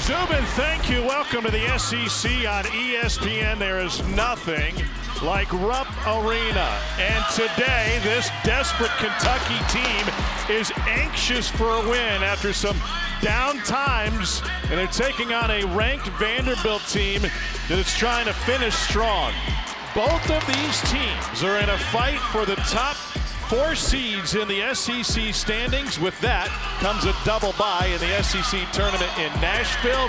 Subin, thank you. Welcome to the SEC on ESPN. There is nothing like Rupp Arena. And today, this desperate Kentucky team is anxious for a win after some down times. And they're taking on a ranked Vanderbilt team that is trying to finish strong. Both of these teams are in a fight for the top 4 seeds in the SEC standings. With that comes a double bye in the SEC tournament in Nashville.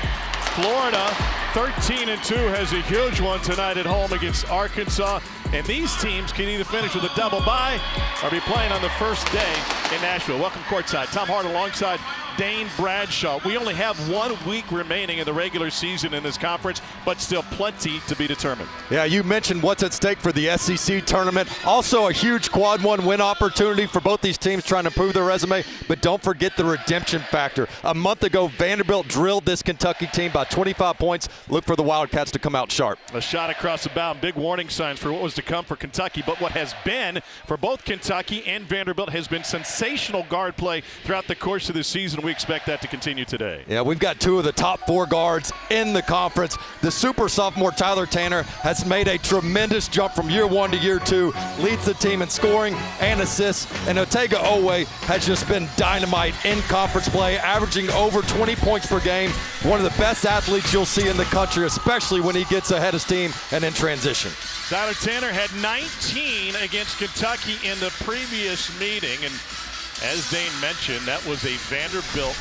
Florida, 13-2, has a huge one tonight at home against Arkansas. And these teams can either finish with a double bye or be playing on the first day in Nashville. Welcome courtside. Tom Hart alongside Dane Bradshaw. We only have 1 week remaining in the regular season in this conference, but still plenty to be determined. Yeah, you mentioned what's at stake for the SEC tournament. Also a huge quad 1 win opportunity for both these teams trying to improve their resume, but don't forget the redemption factor. A month ago, Vanderbilt drilled this Kentucky team by 25 points. Look for the Wildcats to come out sharp. A shot across the bow, big warning signs for what was to come for Kentucky, but what has been for both Kentucky and Vanderbilt has been sensational guard play throughout the course of the season. We expect that to continue today. Yeah, we've got 2 of the top 4 guards in the conference. The super sophomore Tyler Tanner has made a tremendous jump from year 1 to year 2, leads the team in scoring and assists, and Otega Owe has just been dynamite in conference play, averaging over 20 points per game. One of the best athletes you'll see in the country, especially when he gets ahead of steam and in transition. Tyler Tanner had 19 against Kentucky in the previous meeting, and as Dane mentioned, that was a Vanderbilt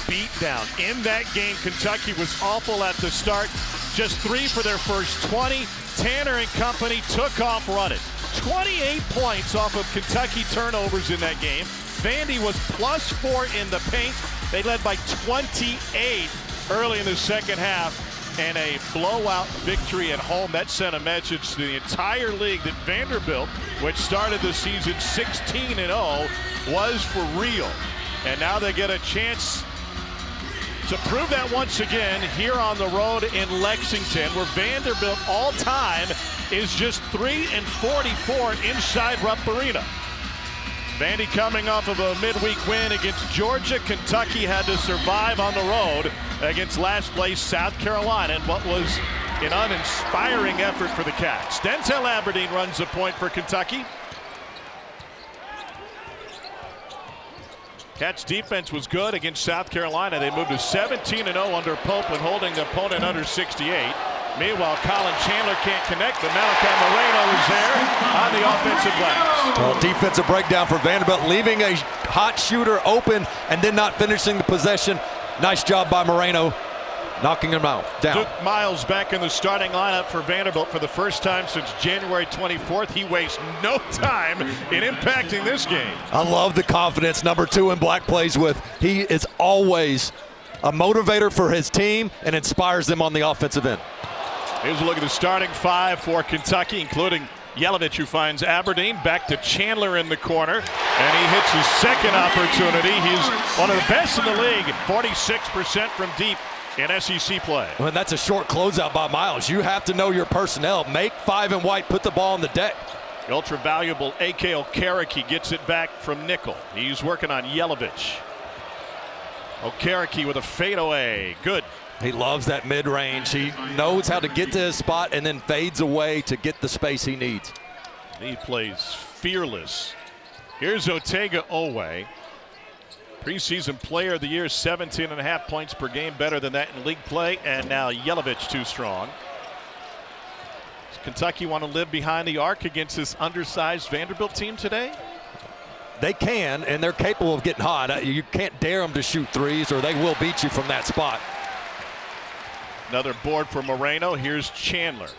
beatdown. In that game, Kentucky was awful at the start. Just 3 for their first 20. Tanner and company took off running. 28 points off of Kentucky turnovers in that game. Vandy was +4 in the paint. They led by 28 early in the second half. And a blowout victory at home. That sent a message to the entire league that Vanderbilt, which started the season 16-0, was for real. And now they get a chance to prove that once again here on the road in Lexington, where Vanderbilt all-time is just 3-44 inside Rupp Arena. Vandy coming off of a midweek win against Georgia. Kentucky had to survive on the road against last place South Carolina, and what was an uninspiring effort for the Cats. Denzel Aberdeen runs the point for Kentucky. Cats defense was good against South Carolina. They moved to 17-0 under Popeland, holding the opponent under 68. Meanwhile, Colin Chandler can't connect, but Malachi Moreno is there on the offensive glass. Well, defensive breakdown for Vanderbilt, leaving a hot shooter open and then not finishing the possession. Nice job by Moreno, knocking him out, down. Luke Miles back in the starting lineup for Vanderbilt for the first time since January 24th. He wastes no time in impacting this game. I love the confidence number 2 in Black plays with. He is always a motivator for his team and inspires them on the offensive end. Here's a look at the starting 5 for Kentucky, including Yelovich, who finds Aberdeen. Back to Chandler in the corner, and he hits his second opportunity. He's one of the best in the league, 46% from deep in SEC play. Well, that's a short closeout by Miles. You have to know your personnel. Make 5 and white, put the ball on the deck. The ultra valuable A.K. Okereke gets it back from nickel. He's working on Yelovich. Okereke with a fadeaway. Good. He loves that mid-range. He knows how to get to his spot and then fades away to get the space he needs. He plays fearless. Here's Otega Owe. Preseason player of the year, 17.5 points per game, better than that in league play. And now Yelovich too strong. Does Kentucky want to live behind the arc against this undersized Vanderbilt team today? They can, and they're capable of getting hot. You can't dare them to shoot threes or they will beat you from that spot. Another board for Moreno. Here's Chandler.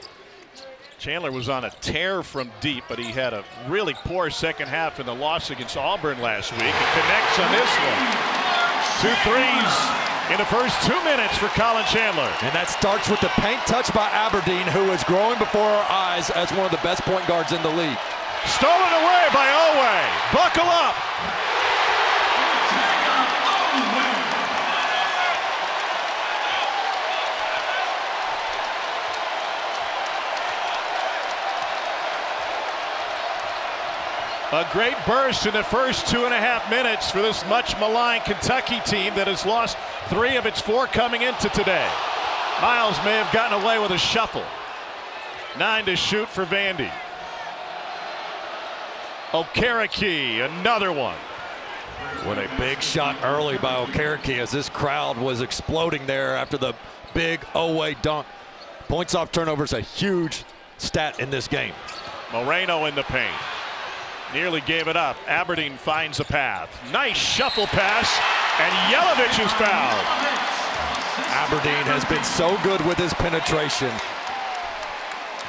Chandler was on a tear from deep, but he had a really poor second half in the loss against Auburn last week. He connects on this one. 2 threes in the first 2 minutes for Colin Chandler. And that starts with the paint touch by Aberdeen, who is growing before our eyes as one of the best point guards in the league. Stolen away by Owe. Buckle up. A great burst in the first 2.5 minutes for this much maligned Kentucky team that has lost 3 of its 4 coming into today. Miles may have gotten away with a shuffle. 9 to shoot for Vandy. Okereke, another one. What a big shot early by Okereke as this crowd was exploding there after the big Oweh dunk. Points off turnovers, a huge stat in this game. Moreno in the paint. Nearly gave it up. Aberdeen finds a path. Nice shuffle pass, and Yelovich is fouled. Aberdeen has been so good with his penetration.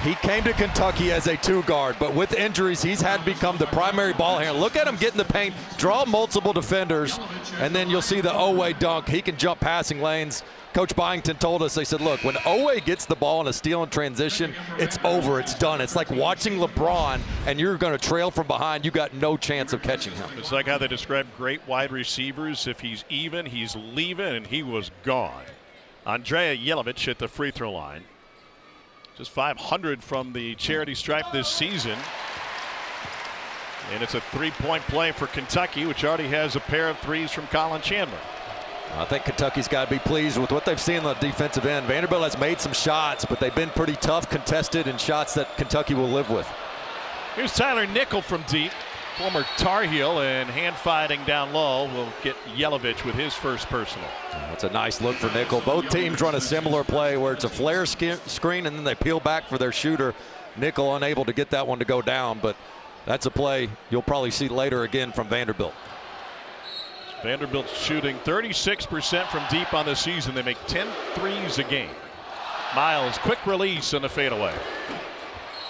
He came to Kentucky as a 2 guard, but with injuries, he's had to become the primary ball handler. Look at him get in the paint, draw multiple defenders, and then you'll see the Oweh dunk. He can jump passing lanes. Coach Byington told us, they said, look, when Oweh gets the ball in a steal and transition, it's over, it's done. It's like watching LeBron, and you're going to trail from behind. You got no chance of catching him. It's like how they describe great wide receivers. If he's even, he's leaving, and he was gone. Andrea Yelovich at the free throw line. Just 500 from the charity stripe this season. And it's a 3-point play for Kentucky, which already has a pair of threes from Colin Chandler. I think Kentucky's got to be pleased with what they've seen on the defensive end. Vanderbilt has made some shots, but they've been pretty tough, contested, and shots that Kentucky will live with. Here's Tyler Nickel from deep, former Tar Heel, and hand fighting down low will get Yelovich with his first personal. That's a nice look for Nickel. Both teams run a similar play where it's a flare screen and then they peel back for their shooter. Nickel unable to get that one to go down, but that's a play you'll probably see later again from Vanderbilt. Vanderbilt's shooting 36% from deep on the season. They make 10 threes a game. Miles, quick release on the fadeaway.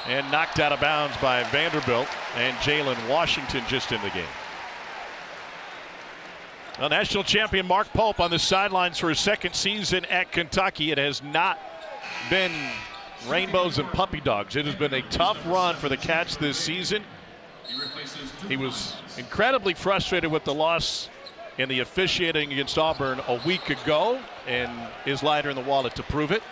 And knocked out of bounds by Vanderbilt, and Jalen Washington just in the game. Well, national champion Mark Pope on the sidelines for his 2nd season at Kentucky. It has not been rainbows and puppy dogs. It has been a tough run for the Cats this season. He was incredibly frustrated with the loss in the officiating against Auburn a week ago, and is lighter in the wallet to prove it.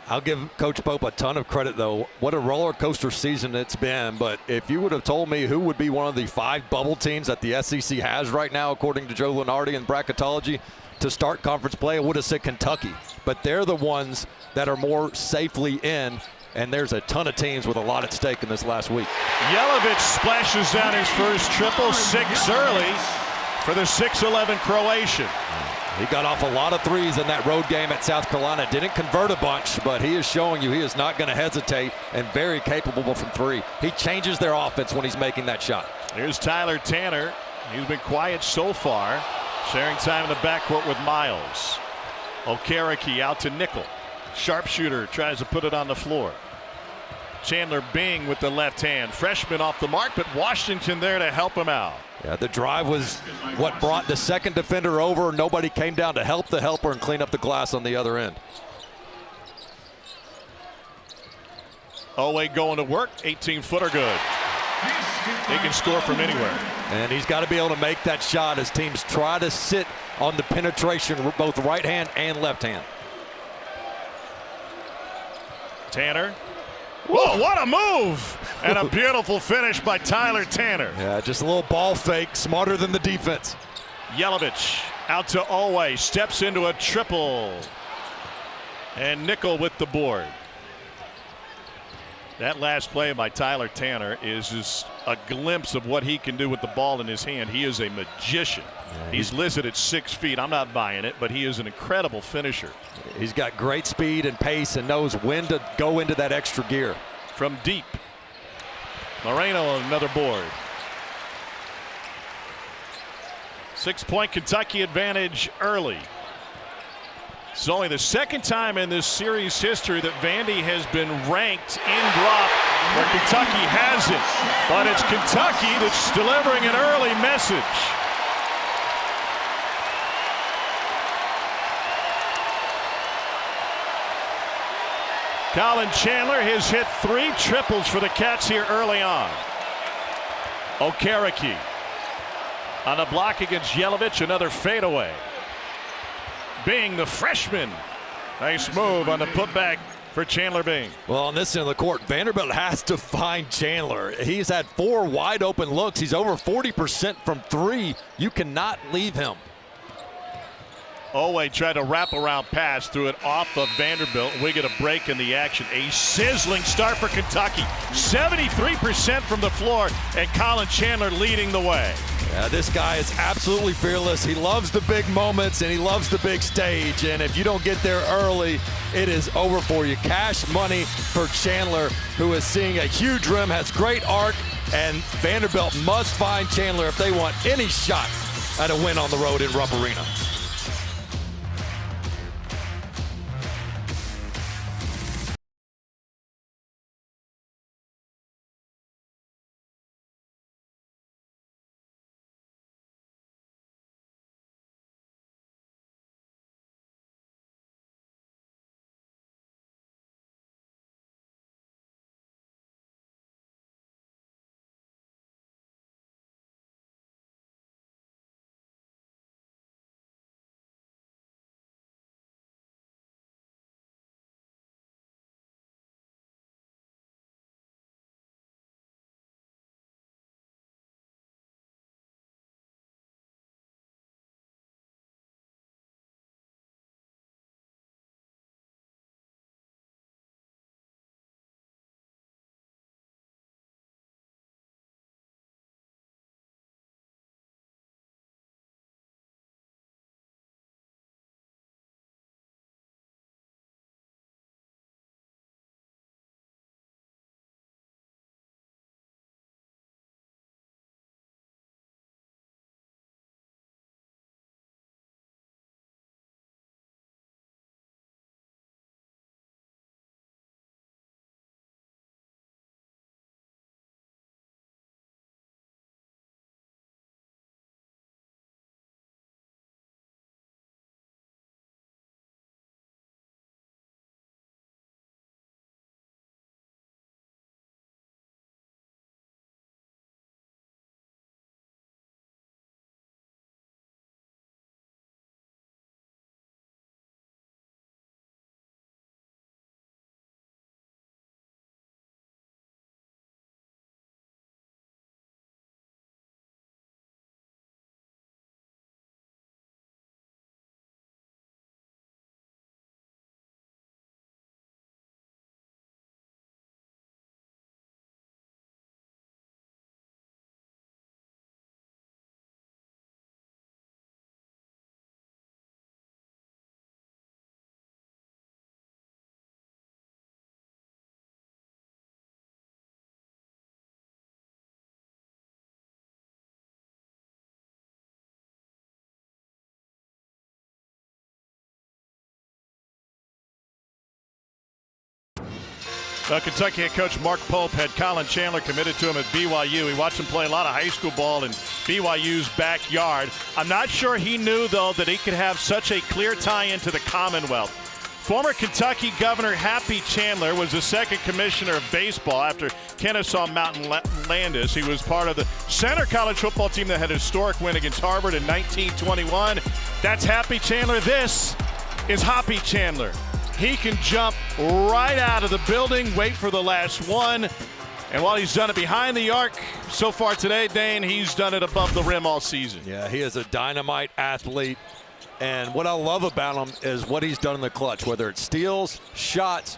I'll give Coach Pope a ton of credit, though. What a roller coaster season it's been. But if you would have told me who would be one of the 5 bubble teams that the SEC has right now, according to Joe Lunardi in bracketology, to start conference play, I would have said Kentucky. But they're the ones that are more safely in, and there's a ton of teams with a lot at stake in this last week. Yelovich splashes down his first triple, 6 early for the 6'11 Croatian. He got off a lot of threes in that road game at South Carolina. Didn't convert a bunch, but he is showing you he is not going to hesitate, and very capable from 3. He changes their offense when he's making that shot. Here's Tyler Tanner. He's been quiet so far, sharing time in the backcourt with Miles. Okereke out to Nickel. Sharpshooter tries to put it on the floor. Chandler Bing with the left hand. Freshman off the mark, but Washington there to help him out. Yeah, the drive was what brought the second defender over. Nobody came down to help the helper and clean up the glass on the other end. Oweh going to work. 18-footer good. He can score from anywhere. And he's got to be able to make that shot as teams try to sit on the penetration, both right hand and left hand. Tanner. Whoa, what a move! And a beautiful finish by Tyler Tanner. Yeah, just a little ball fake, smarter than the defense. Yelovich out to Oweh, steps into a triple. And Nickel with the board. That last play by Tyler Tanner is just a glimpse of what he can do with the ball in his hand. He is a magician. Yeah, he's listed at 6 feet. I'm not buying it, but he is an incredible finisher. He's got great speed and pace and knows when to go into that extra gear. From deep. Moreno on another board. 6-point Kentucky advantage early. It's only the 2nd time in this series history that Vandy has been ranked in drop where Kentucky hasn't. But it's Kentucky that's delivering an early message. Colin Chandler has hit 3 triples for the Cats here early on. Okereke on a block against Yelovich, another fadeaway. Bing, the freshman. Nice move on the putback for Chandler Bing. Well, on this end of the court, Vanderbilt has to find Chandler. He's had 4 wide open looks. He's over 40% from 3. You cannot leave him. Owe tried to wrap around pass, threw it off of Vanderbilt. We get a break in the action. A sizzling start for Kentucky. 73% from the floor, and Colin Chandler leading the way. Yeah, this guy is absolutely fearless. He loves the big moments and he loves the big stage. And if you don't get there early, it is over for you. Cash money for Chandler, who is seeing a huge rim, has great arc, and Vanderbilt must find Chandler if they want any shot at a win on the road in Rupp Arena. Kentucky head coach Mark Pope had Colin Chandler committed to him at BYU. He watched him play a lot of high school ball in BYU's backyard. I'm not sure he knew, though, that he could have such a clear tie-in to the Commonwealth. Former Kentucky Governor Happy Chandler was the second commissioner of baseball after Kennesaw Mountain Landis. He was part of the Center College football team that had a historic win against Harvard in 1921. That's Happy Chandler. This is Hoppy Chandler. He can jump right out of the building, wait for the last one. And while he's done it behind the arc so far today, Dane, he's done it above the rim all season. Yeah, he is a dynamite athlete. And what I love about him is what he's done in the clutch, whether it's steals, shots,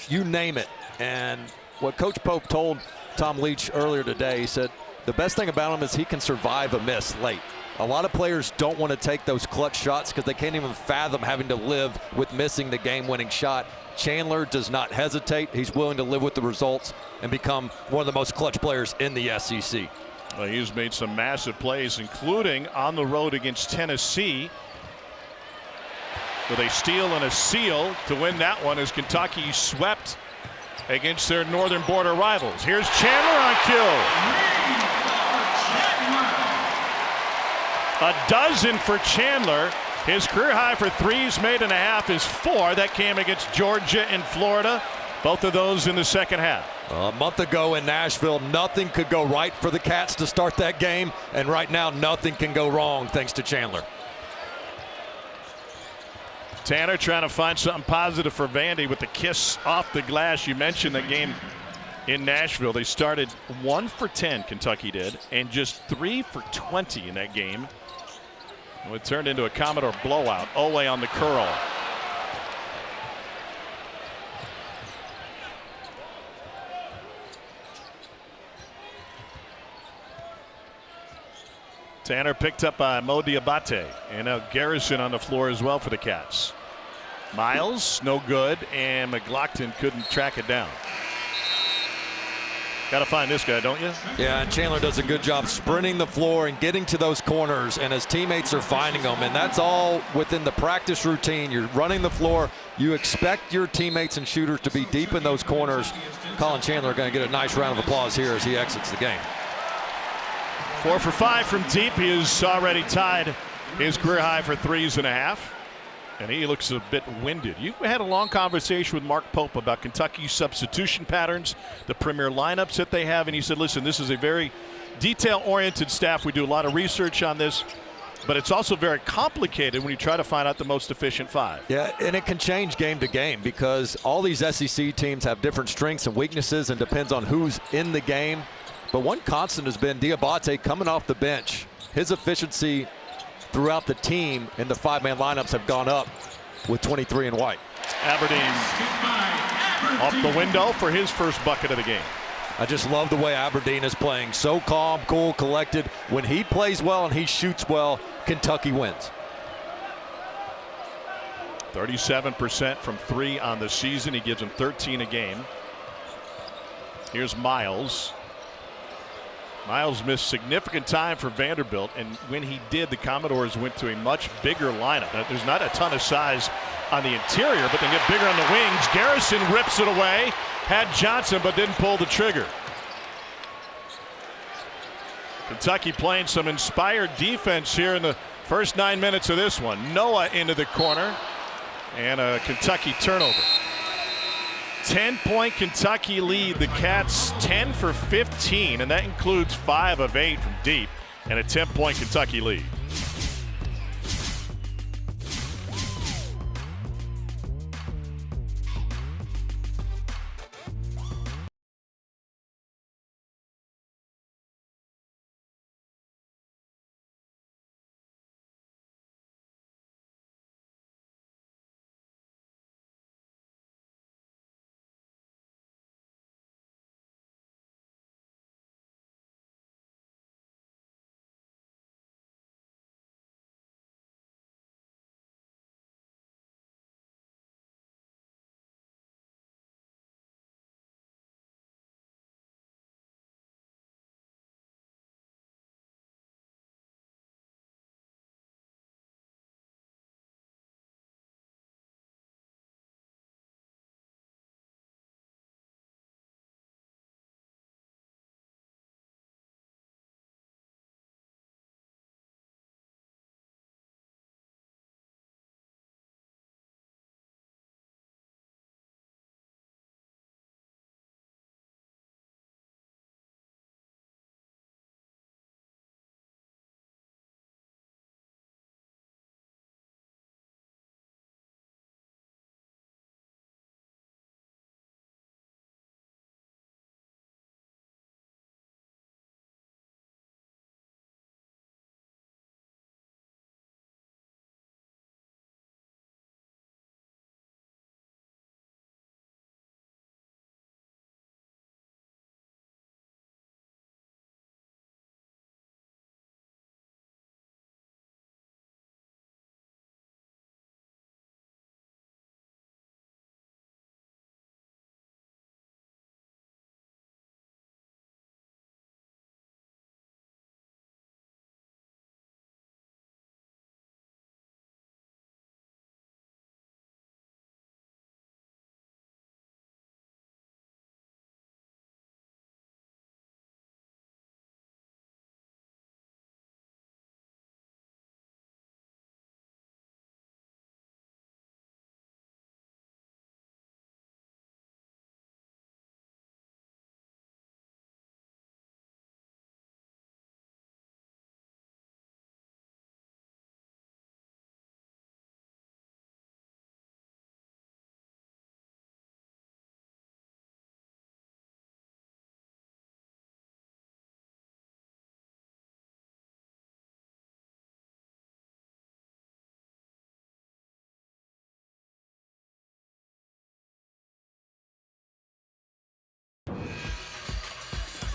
you name it. And what Coach Pope told Tom Leach earlier today, he said the best thing about him is he can survive a miss late. A lot of players don't want to take those clutch shots because they can't even fathom having to live with missing the game-winning shot. Chandler does not hesitate. He's willing to live with the results and become one of the most clutch players in the SEC. Well, he's made some massive plays, including on the road against Tennessee, with a steal and a seal to win that one as Kentucky swept against their northern border rivals. Here's Chandler on cue. A dozen for Chandler. His career high for threes made and a half is 4. That came against Georgia and Florida. Both of those in the second half. A month ago in Nashville, nothing could go right for the Cats to start that game. And right now, nothing can go wrong thanks to Chandler. Tanner trying to find something positive for Vandy with the kiss off the glass. You mentioned that game in Nashville. They started 1 for 10, Kentucky did, and just 3 for 20 in that game. It turned into a Commodore blowout. Owe on the curl. Tanner picked up by Mo Diabate, and now Garrison on the floor as well for the Cats. Miles, no good, and McLaughlin couldn't track it down. Got to find this guy, don't you? Yeah, and Chandler does a good job sprinting the floor and getting to those corners, and his teammates are finding them, and that's all within the practice routine. You're running the floor. You expect your teammates and shooters to be deep in those corners. Colin Chandler going to get a nice round of applause here as he exits the game. 4 for 5 from deep. He is already tied his career high for 3.5. And he looks a bit winded. You had a long conversation with Mark Pope about Kentucky's substitution patterns, the premier lineups that they have, and he said, listen, this is a very detail-oriented staff. We do a lot of research on this, but it's also very complicated when you try to find out the most efficient 5. Yeah, and it can change game to game because all these SEC teams have different strengths and weaknesses and depends on who's in the game. But one constant has been Diabate coming off the bench. His efficiency throughout the team in the 5-man lineups have gone up with 23 and White. Aberdeen off the window for his first bucket of the game. I just love the way Aberdeen is playing. So calm, cool, collected. When he plays well and he shoots well, Kentucky wins. 37% from 3 on the season. He gives them 13 a game. Here's Miles. Miles missed significant time for Vanderbilt, and when he did, the Commodores went to a much bigger lineup. Now, there's not a ton of size on the interior, but they get bigger on the wings. Garrison rips it away, had Johnson, but didn't pull the trigger. Kentucky playing some inspired defense here in the first 9 minutes of this one. Noah into the corner, and a Kentucky turnover. 10-point Kentucky lead. The Cats 10 for 15, and that includes 5 of 8 from deep, and a 10-point Kentucky lead.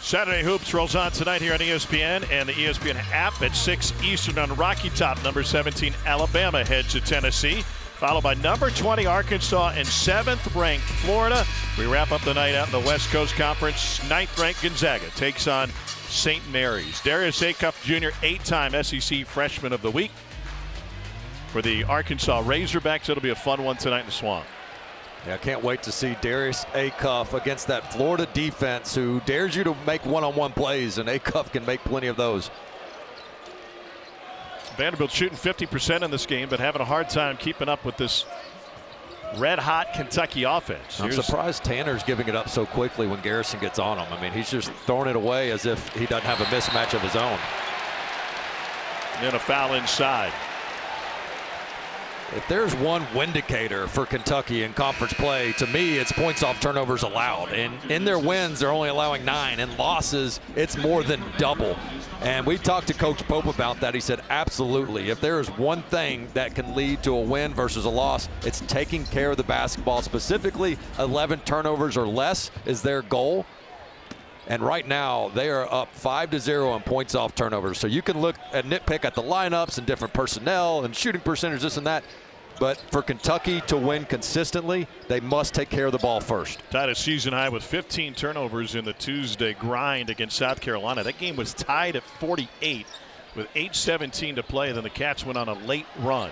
Saturday Hoops rolls on tonight here on ESPN and the ESPN app at 6 Eastern on Rocky Top. Number 17 Alabama heads to Tennessee, followed by number 20 Arkansas and 7th ranked Florida. We wrap up the night out in the West Coast Conference. 9th ranked Gonzaga takes on St. Mary's. Darius Acuff Jr., 8-time SEC Freshman of the Week for the Arkansas Razorbacks. It'll be a fun one tonight in the Swamp. Yeah, I can't wait to see Darius Acuff against that Florida defense who dares you to make one-on-one plays, and Acuff can make plenty of those. Vanderbilt shooting 50% in this game, but having a hard time keeping up with this red-hot Kentucky offense. I'm surprised Tanner's giving it up so quickly when Garrison gets on him. I mean, he's just throwing it away as if he doesn't have a mismatch of his own. And then a foul inside. If there's one windicator for Kentucky in conference play, to me, it's points off turnovers allowed. And in their wins, they're only allowing 9. In losses, it's more than double. And we talked to Coach Pope about that. He said, absolutely. If there is one thing that can lead to a win versus a loss, it's taking care of the basketball. Specifically, 11 turnovers or less is their goal. And right now, they are up 5-0 on points off turnovers. So you can look at nitpick at the lineups and different personnel and shooting percentage, this and that. But for Kentucky to win consistently, they must take care of the ball first. Tied a season high with 15 turnovers in the Tuesday grind against South Carolina. That game was tied at 48 with 8:17 to play. Then the Cats went on a late run.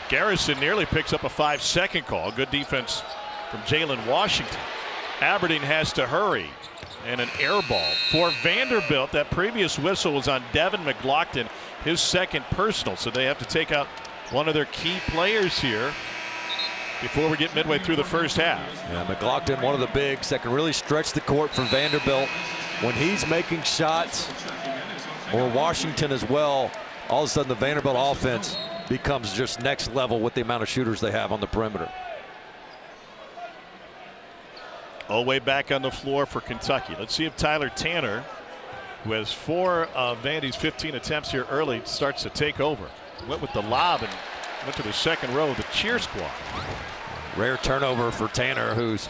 Garrison nearly picks up a 5-second call. Good defense from Jalen Washington. Aberdeen has to hurry. And an air ball for Vanderbilt. That previous whistle was on Devin McLaughlin, his second personal. So they have to take out one of their key players here before we get midway through the first half. Yeah, McLaughlin, one of the bigs that can really stretch the court for Vanderbilt. When he's making shots, or Washington as well, all of a sudden the Vanderbilt offense becomes just next level with the amount of shooters they have on the perimeter. Way back on the floor for Kentucky. Let's see if Tyler Tanner, who has 4 of Vandy's 15 attempts here early, starts to take over. Went with the lob and went to the second row of the cheer squad. Rare turnover for Tanner, who's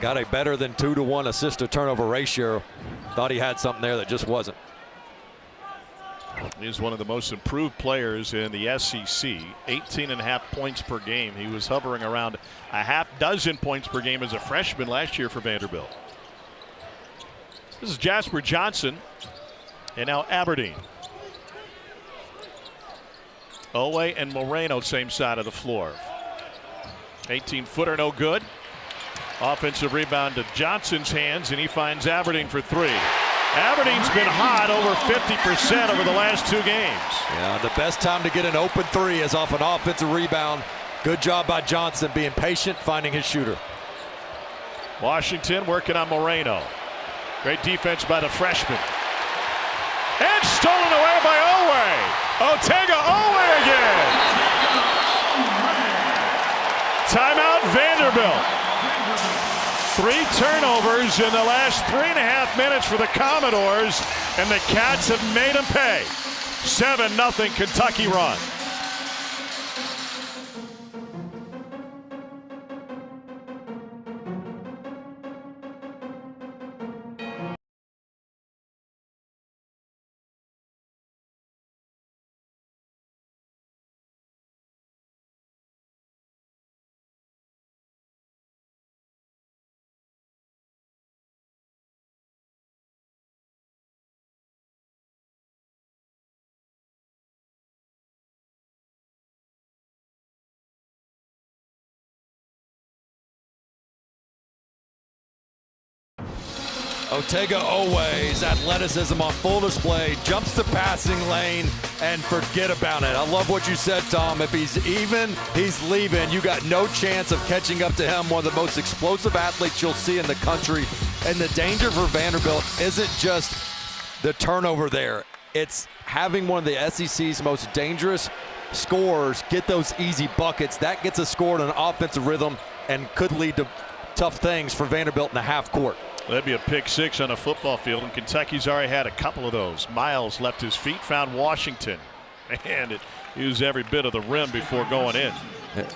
got a better than 2-to-1 assist to turnover ratio. Thought he had something there that just wasn't. He's one of the most improved players in the SEC. 18.5 points per game. He was hovering around a half dozen points per game as a freshman last year for Vanderbilt. This is Jasper Johnson and now Aberdeen. Owe and Moreno same side of the floor. 18-footer no good. Offensive rebound to Johnson's hands, and he finds Aberdeen for 3. Aberdeen's been hot, over 50% over the last 2 games. Yeah, the best time to get an open 3 is off an offensive rebound. Good job by Johnson, being patient, finding his shooter. Washington working on Moreno. Great defense by the freshman. And stolen away by Owe. Otega-Owe again. Timeout Vanderbilt. 3 turnovers in the last 3.5 minutes for the Commodores, and the Cats have made them pay. 7-0 Kentucky run. Otega-Owe's athleticism on full display, jumps the passing lane, and forget about it. I love what you said, Tom. If he's even, he's leaving. You got no chance of catching up to him. One of the most explosive athletes you'll see in the country. And the danger for Vanderbilt isn't just the turnover there. It's having one of the SEC's most dangerous scorers get those easy buckets. That gets a score in an offensive rhythm and could lead to tough things for Vanderbilt in the half court. That'd be a pick 6 on a football field, and Kentucky's already had a couple of those. Miles left his feet, found Washington, and it used every bit of the rim before going in.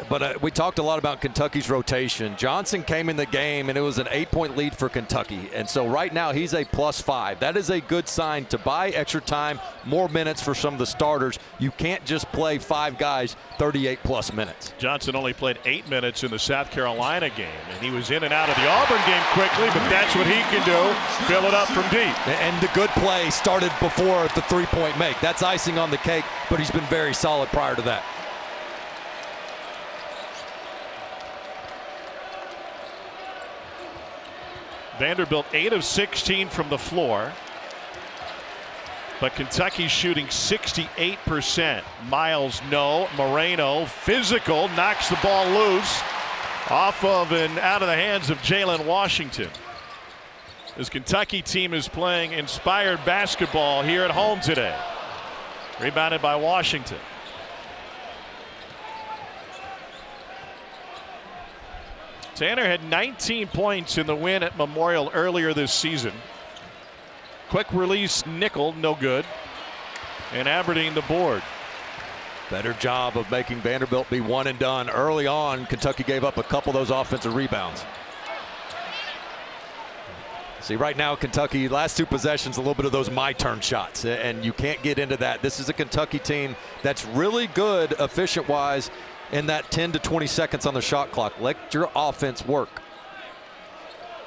But we talked a lot about Kentucky's rotation. Johnson came in the game, and it was an 8-point lead for Kentucky. And so right now he's a +5. That is a good sign to buy extra time, more minutes for some of the starters. You can't just play 5 guys 38+ minutes. Johnson only played 8 minutes in the South Carolina game, and he was in and out of the Auburn game quickly, but that's what he can do, fill it up from deep. And the good play started before the 3-point make. That's icing on the cake, but he's been very solid prior to that. Vanderbilt 8 of 16 from the floor, but Kentucky's shooting 68%. Miles, no. Moreno, physical, knocks the ball loose off of and out of the hands of Jalen Washington. This Kentucky team is playing inspired basketball here at home today. Rebounded by Washington. Tanner had 19 points in the win at Memorial earlier this season. Quick release nickel, no good. And Aberdeen the board. Better job of making Vanderbilt be one and done. Early on, Kentucky gave up a couple of those offensive rebounds. See, right now, Kentucky, last 2 possessions, a little bit of those my-turn shots, and you can't get into that. This is a Kentucky team that's really good efficient-wise in that 10 to 20 seconds on the shot clock. Let your offense work.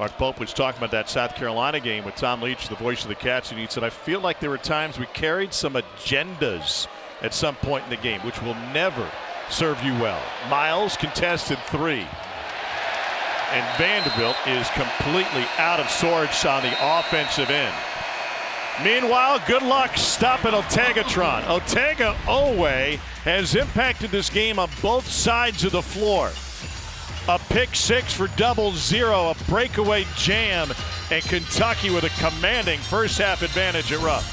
Mark Pope was talking about that South Carolina game with Tom Leach, the voice of the Cats, and he said, I feel like there were times we carried some agendas at some point in the game, which will never serve you well. Miles contested 3. And Vanderbilt is completely out of sorts on the offensive end. Meanwhile, good luck stopping Otegatron. Otega Owe has impacted this game on both sides of the floor. A pick 6 for 0-0, a breakaway jam, and Kentucky with a commanding first half advantage at Rupp.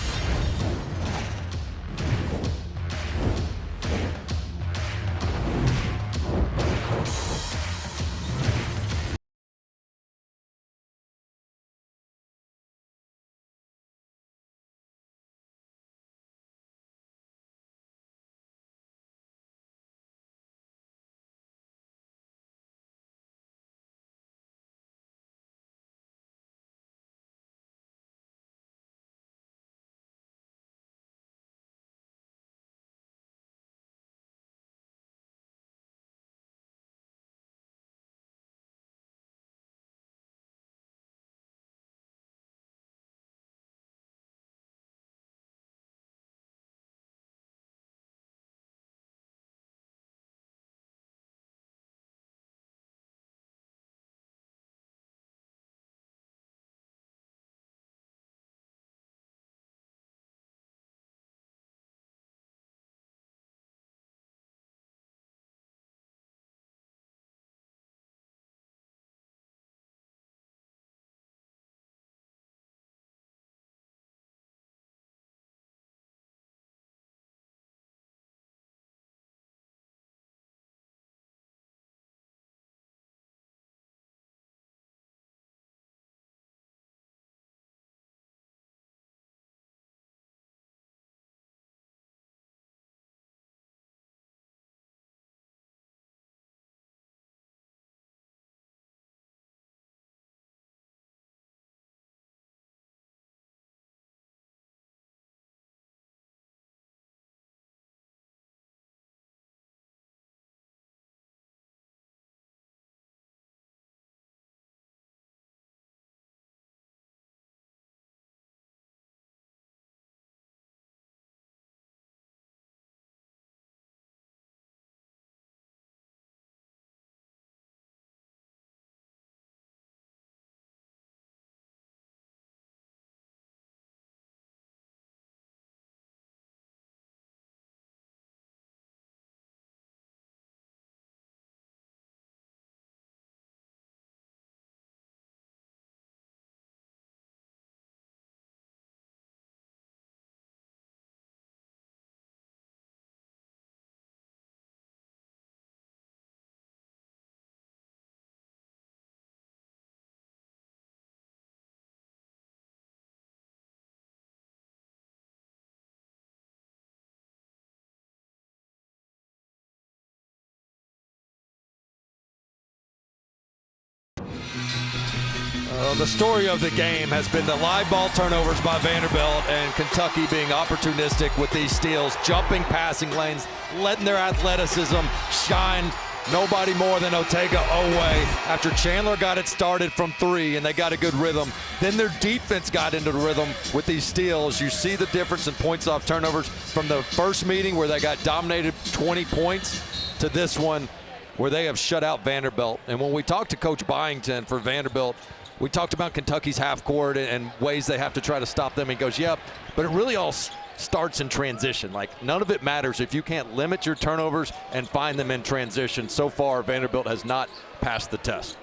So the story of the game has been the live ball turnovers by Vanderbilt and Kentucky being opportunistic with these steals, jumping passing lanes, letting their athleticism shine. Nobody more than Otega Oweh after Chandler got it started from 3 and they got a good rhythm. Then their defense got into the rhythm with these steals. You see the difference in points off turnovers from the first meeting where they got dominated 20 points to this one where they have shut out Vanderbilt. And when we talked to Coach Byington for Vanderbilt, we talked about Kentucky's half court and ways they have to try to stop them. He goes, yep, but it really all starts in transition. Like, none of it matters if you can't limit your turnovers and find them in transition. So far, Vanderbilt has not passed the test.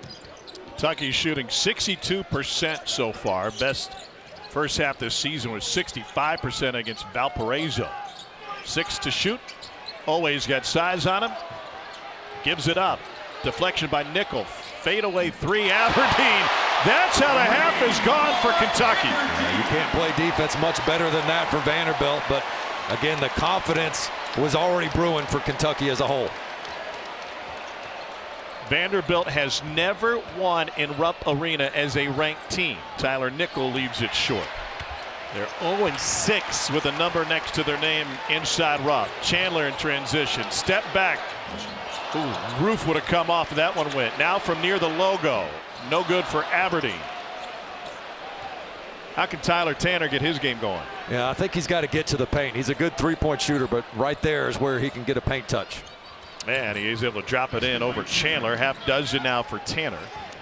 Kentucky's shooting 62% so far. Best first half this season was 65% against Valparaiso. 6 to shoot. Always got size on him. Gives it up. Deflection by Nickel. Fadeaway 3, Aberdeen. That's how the half is gone for Kentucky. You can't play defense much better than that for Vanderbilt, but again, the confidence was already brewing for Kentucky as a whole. Vanderbilt has never won in Rupp Arena as a ranked team. Tyler Nickel leaves it short. They're 0-6 with a number next to their name inside Rupp. Chandler in transition. Step back. Ooh, roof would have come off. That one went. Now from near the logo. No good for Aberdeen. How can Tyler Tanner get his game going? Yeah, I think he's got to get to the paint. He's a good three-point shooter, but right there is where he can get a paint touch. Man, he is able to drop it in over Chandler. Half dozen now for Tanner.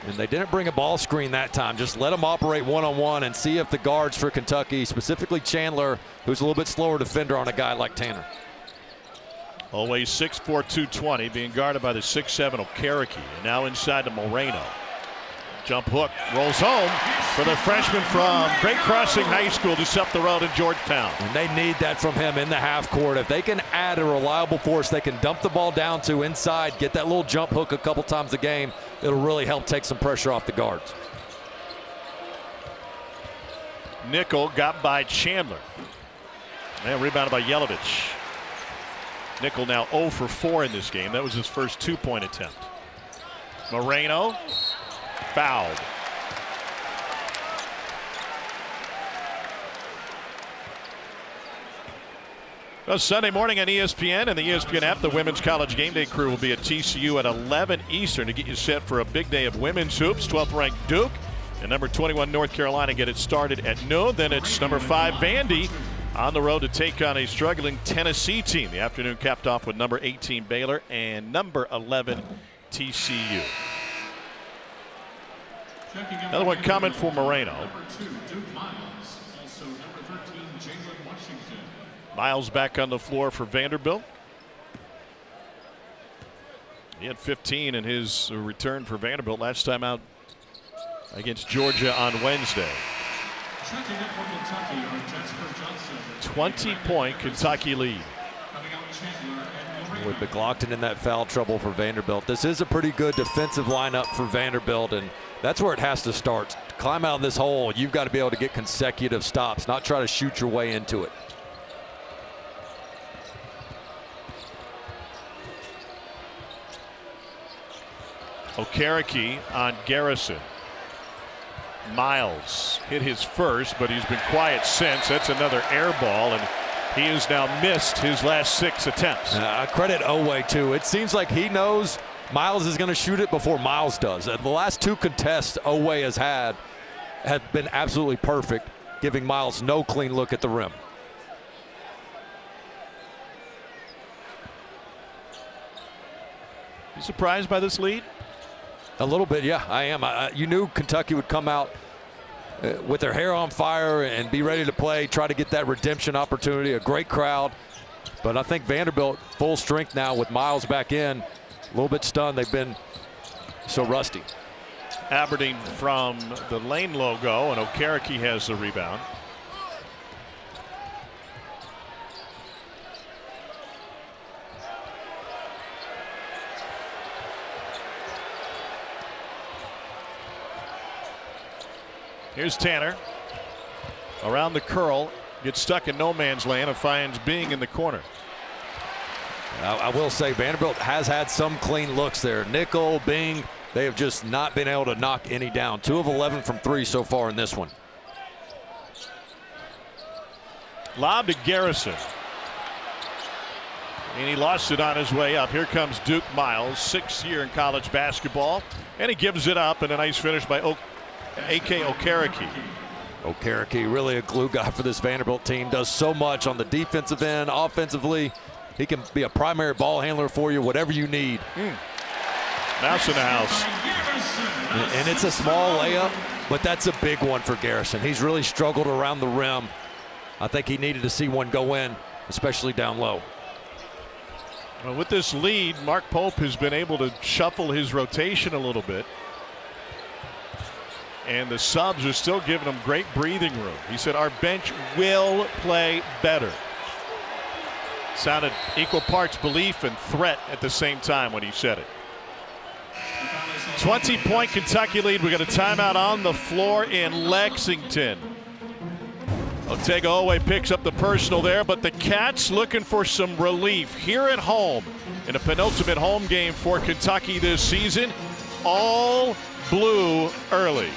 And they didn't bring a ball screen that time. Just let them operate one-on-one and see if the guards for Kentucky, specifically Chandler, who's a little bit slower defender on a guy like Tanner. Always 6'4", 220, being guarded by the 6'7" Okereke. And now inside to Moreno. Jump hook, rolls home for the freshman from Great Crossing High School just up the road in Georgetown. And they need that from him in the half court. If they can add a reliable force they can dump the ball down to inside, get that little jump hook a couple times a game, it'll really help take some pressure off the guards. Nickel got by Chandler. And rebounded by Yelovich. Nickel now 0 for 4 in this game. That was his first 2-point attempt. Moreno fouled. Well, Sunday morning on ESPN and the ESPN app, the Women's College Game Day crew will be at TCU at 11 Eastern to get you set for a big day of women's hoops. 12th ranked Duke and number 21 North Carolina get it started at noon. Then it's number 5 Vandy on the road to take on a struggling Tennessee team. The afternoon capped off with number 18 Baylor and number 11 TCU. Another one coming for Moreno. Miles back on the floor for Vanderbilt. He had 15 in his return for Vanderbilt last time out against Georgia on Wednesday. 20-point Kentucky lead. With McLaughlin in that foul trouble for Vanderbilt. This is a pretty good defensive lineup for Vanderbilt, and that's where it has to start. To climb out of this hole, you've got to be able to get consecutive stops, not try to shoot your way into it. Okereke on Garrison. Miles hit his first, but he's been quiet since. That's another air ball, and he has now missed his last 6 attempts. I credit Oweh too. It seems like he knows Miles is going to shoot it before Miles does. The last 2 contests Oweh has had have been absolutely perfect, giving Miles no clean look at the rim. You surprised by this lead? A little bit, yeah, I am. You knew Kentucky would come out with their hair on fire and be ready to play, try to get that redemption opportunity, a great crowd. But I think Vanderbilt full strength now with Miles back in. A little bit stunned they've been so rusty. Aberdeen from the lane logo, and Okereke has the rebound. Here's Tanner around the curl, gets stuck in no man's land and finds Bing in the corner. I will say Vanderbilt has had some clean looks there. Nickel, Bing, They have just not been able to knock any down. 2 of 11 from 3 so far in this one. Lob to Garrison. And he lost it on his way up. Here comes Duke Miles, 6th year in college basketball. And he gives it up, and a nice finish by A.K. Okereke. Okereke, really a glue guy for this Vanderbilt team. Does so much on the defensive end, offensively. He can be a primary ball handler for you, whatever you need. Mouse in the house. And it's a small layup, but that's a big one for Garrison. He's really struggled around the rim. I think he needed to see one go in, especially down low. Well, with this lead, Mark Pope has been able to shuffle his rotation a little bit. And the subs are still giving him great breathing room. He said, our bench will play better. Sounded equal parts belief and threat at the same time when he said it. 20-point Kentucky lead. We got a timeout on the floor in Lexington. Otega-Oweh picks up the personal there, but the Cats looking for some relief here at home in a penultimate home game for Kentucky this season. All blue early.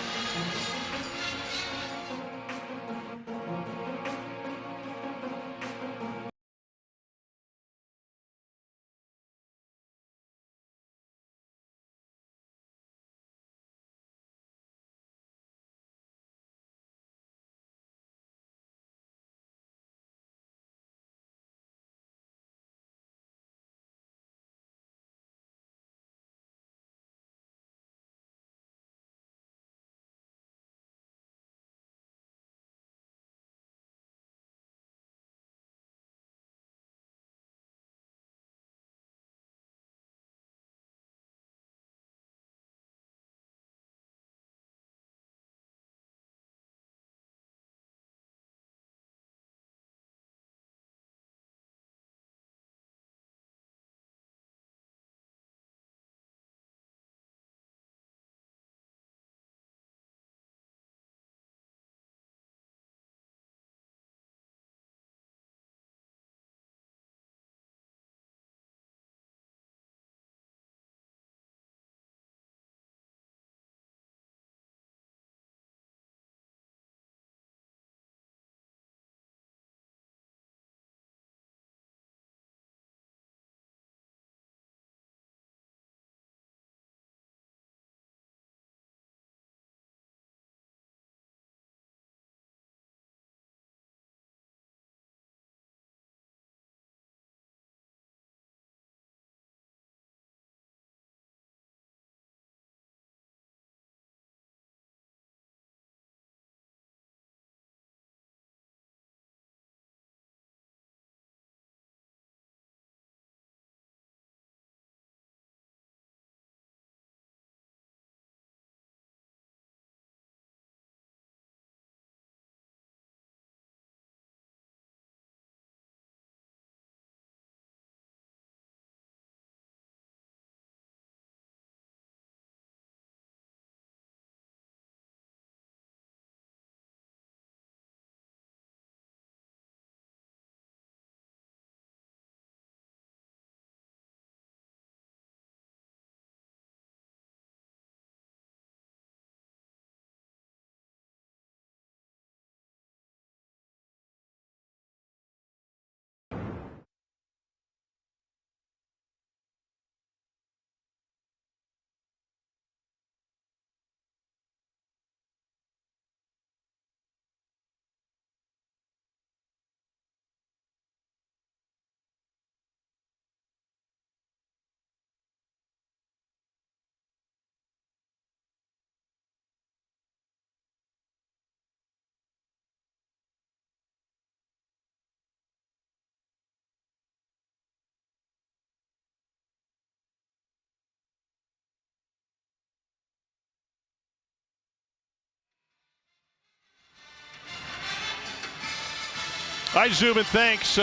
Hi, Zoom, and thanks.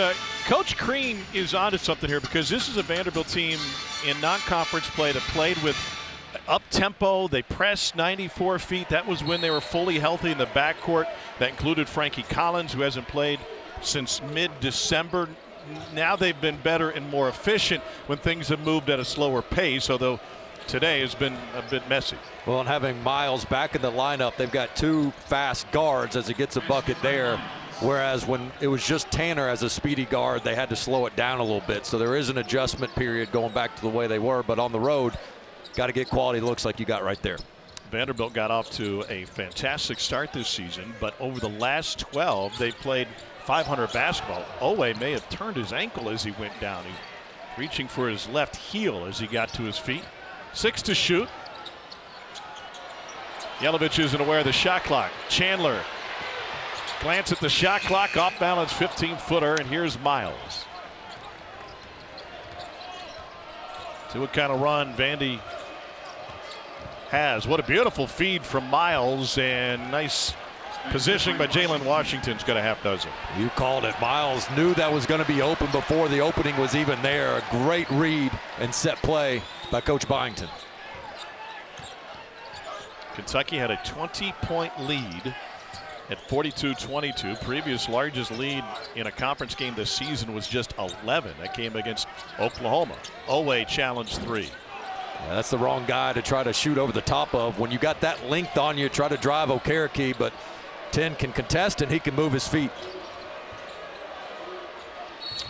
Coach Crean is onto something here because this is a Vanderbilt team in non-conference play that played with up-tempo. They pressed 94 feet. That was when they were fully healthy in the backcourt. That included Frankie Collins, who hasn't played since mid-December. Now they've been better and more efficient when things have moved at a slower pace, although today has been a bit messy. Well, and having Miles back in the lineup, they've got two fast guards as he gets a bucket there. Whereas when it was just Tanner as a speedy guard, they had to slow it down a little bit. So there is an adjustment period going back to the way they were. But on the road, got to get quality looks like you got right there. Vanderbilt got off to a fantastic start this season, but over the last 12, they played 500 basketball. Owe may have turned his ankle as he went down. He's reaching for his left heel as he got to his feet. 6 to shoot. Yelovich isn't aware of the shot clock. Chandler, glance at the shot clock, off balance 15-footer, and here's Miles. See what kind of run Vandy has. What a beautiful feed from Miles, and nice positioning by Jalen Washington's got a half dozen. You called it. Miles knew that was going to be open before the opening was even there. A great read and set play by Coach Byington. Kentucky had a 20-point lead at 42-22. Previous largest lead in a conference game this season was just 11. That came against Oklahoma. Owe challenged 3. Yeah, that's the wrong guy to try to shoot over the top of. When you got that length on you, try to drive Okereke, but 10 can contest and he can move his feet.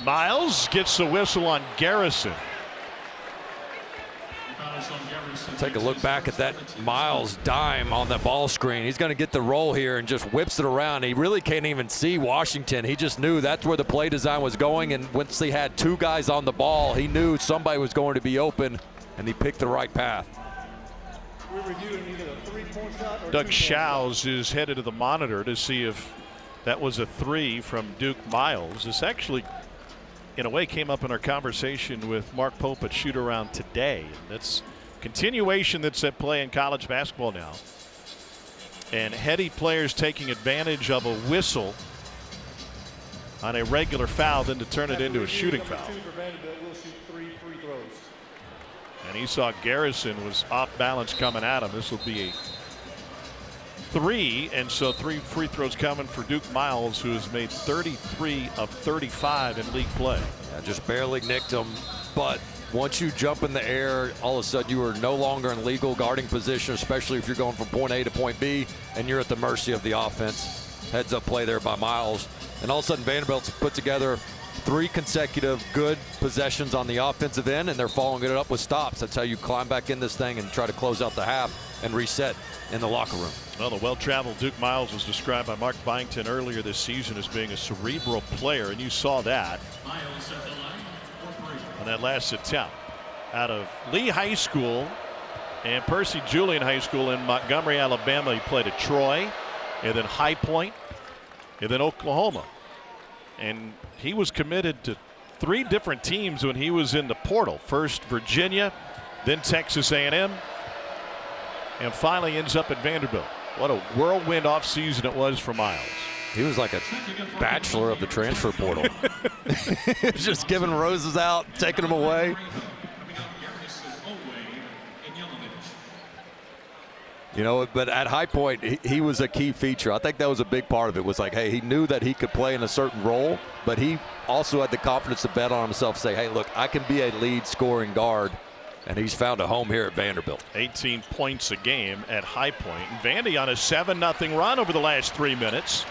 Miles gets the whistle on Garrison. Take a look back at that Miles dime on the ball screen. He's going to get the roll here and just whips it around. He really can't even see Washington. He just knew that's where the play design was going, and once he had 2 guys on the ball, he knew somebody was going to be open, and he picked the right path. Doug Shows is headed to the monitor to see if that was a 3 from Duke Miles. This actually, in a way, came up in our conversation with Mark Pope at Shoot Around today. That's continuation that's at play in college basketball now. And heady players taking advantage of a whistle on a regular foul then to turn it into a shooting foul. And he saw Garrison was off balance coming at him. This will be a 3, and so 3 free throws coming for Duke Miles, who has made 33 of 35 in league play. Yeah, just barely nicked him, but once you jump in the air, all of a sudden you are no longer in legal guarding position, especially if you're going from point A to point B, and you're at the mercy of the offense. Heads up play there by Miles, and all of a sudden Vanderbilt's put together 3 consecutive good possessions on the offensive end, and they're following it up with stops. That's how you climb back in this thing and try to close out the half and reset in the locker room. Well, the well-traveled Duke Miles was described by Mark Byington earlier this season as being a cerebral player, and you saw that on that last attempt. Out of Lee High School and Percy Julian High School in Montgomery, Alabama, he played at Troy, and then High Point, and then Oklahoma. And he was committed to 3 different teams when he was in the portal. First Virginia, then Texas A&M, and finally ends up at Vanderbilt. What a whirlwind offseason it was for Miles. He was like a bachelor of the transfer portal. Just giving roses out, taking them away. You know, but at High Point, he was a key feature. I think that was a big part of it. Was like, hey, he knew that he could play in a certain role, but he also had the confidence to bet on himself, say, hey, look, I can be a lead scoring guard, and he's found a home here at Vanderbilt. 18 points a game at High Point. And Vandy on a 7-0 run over the last 3 minutes.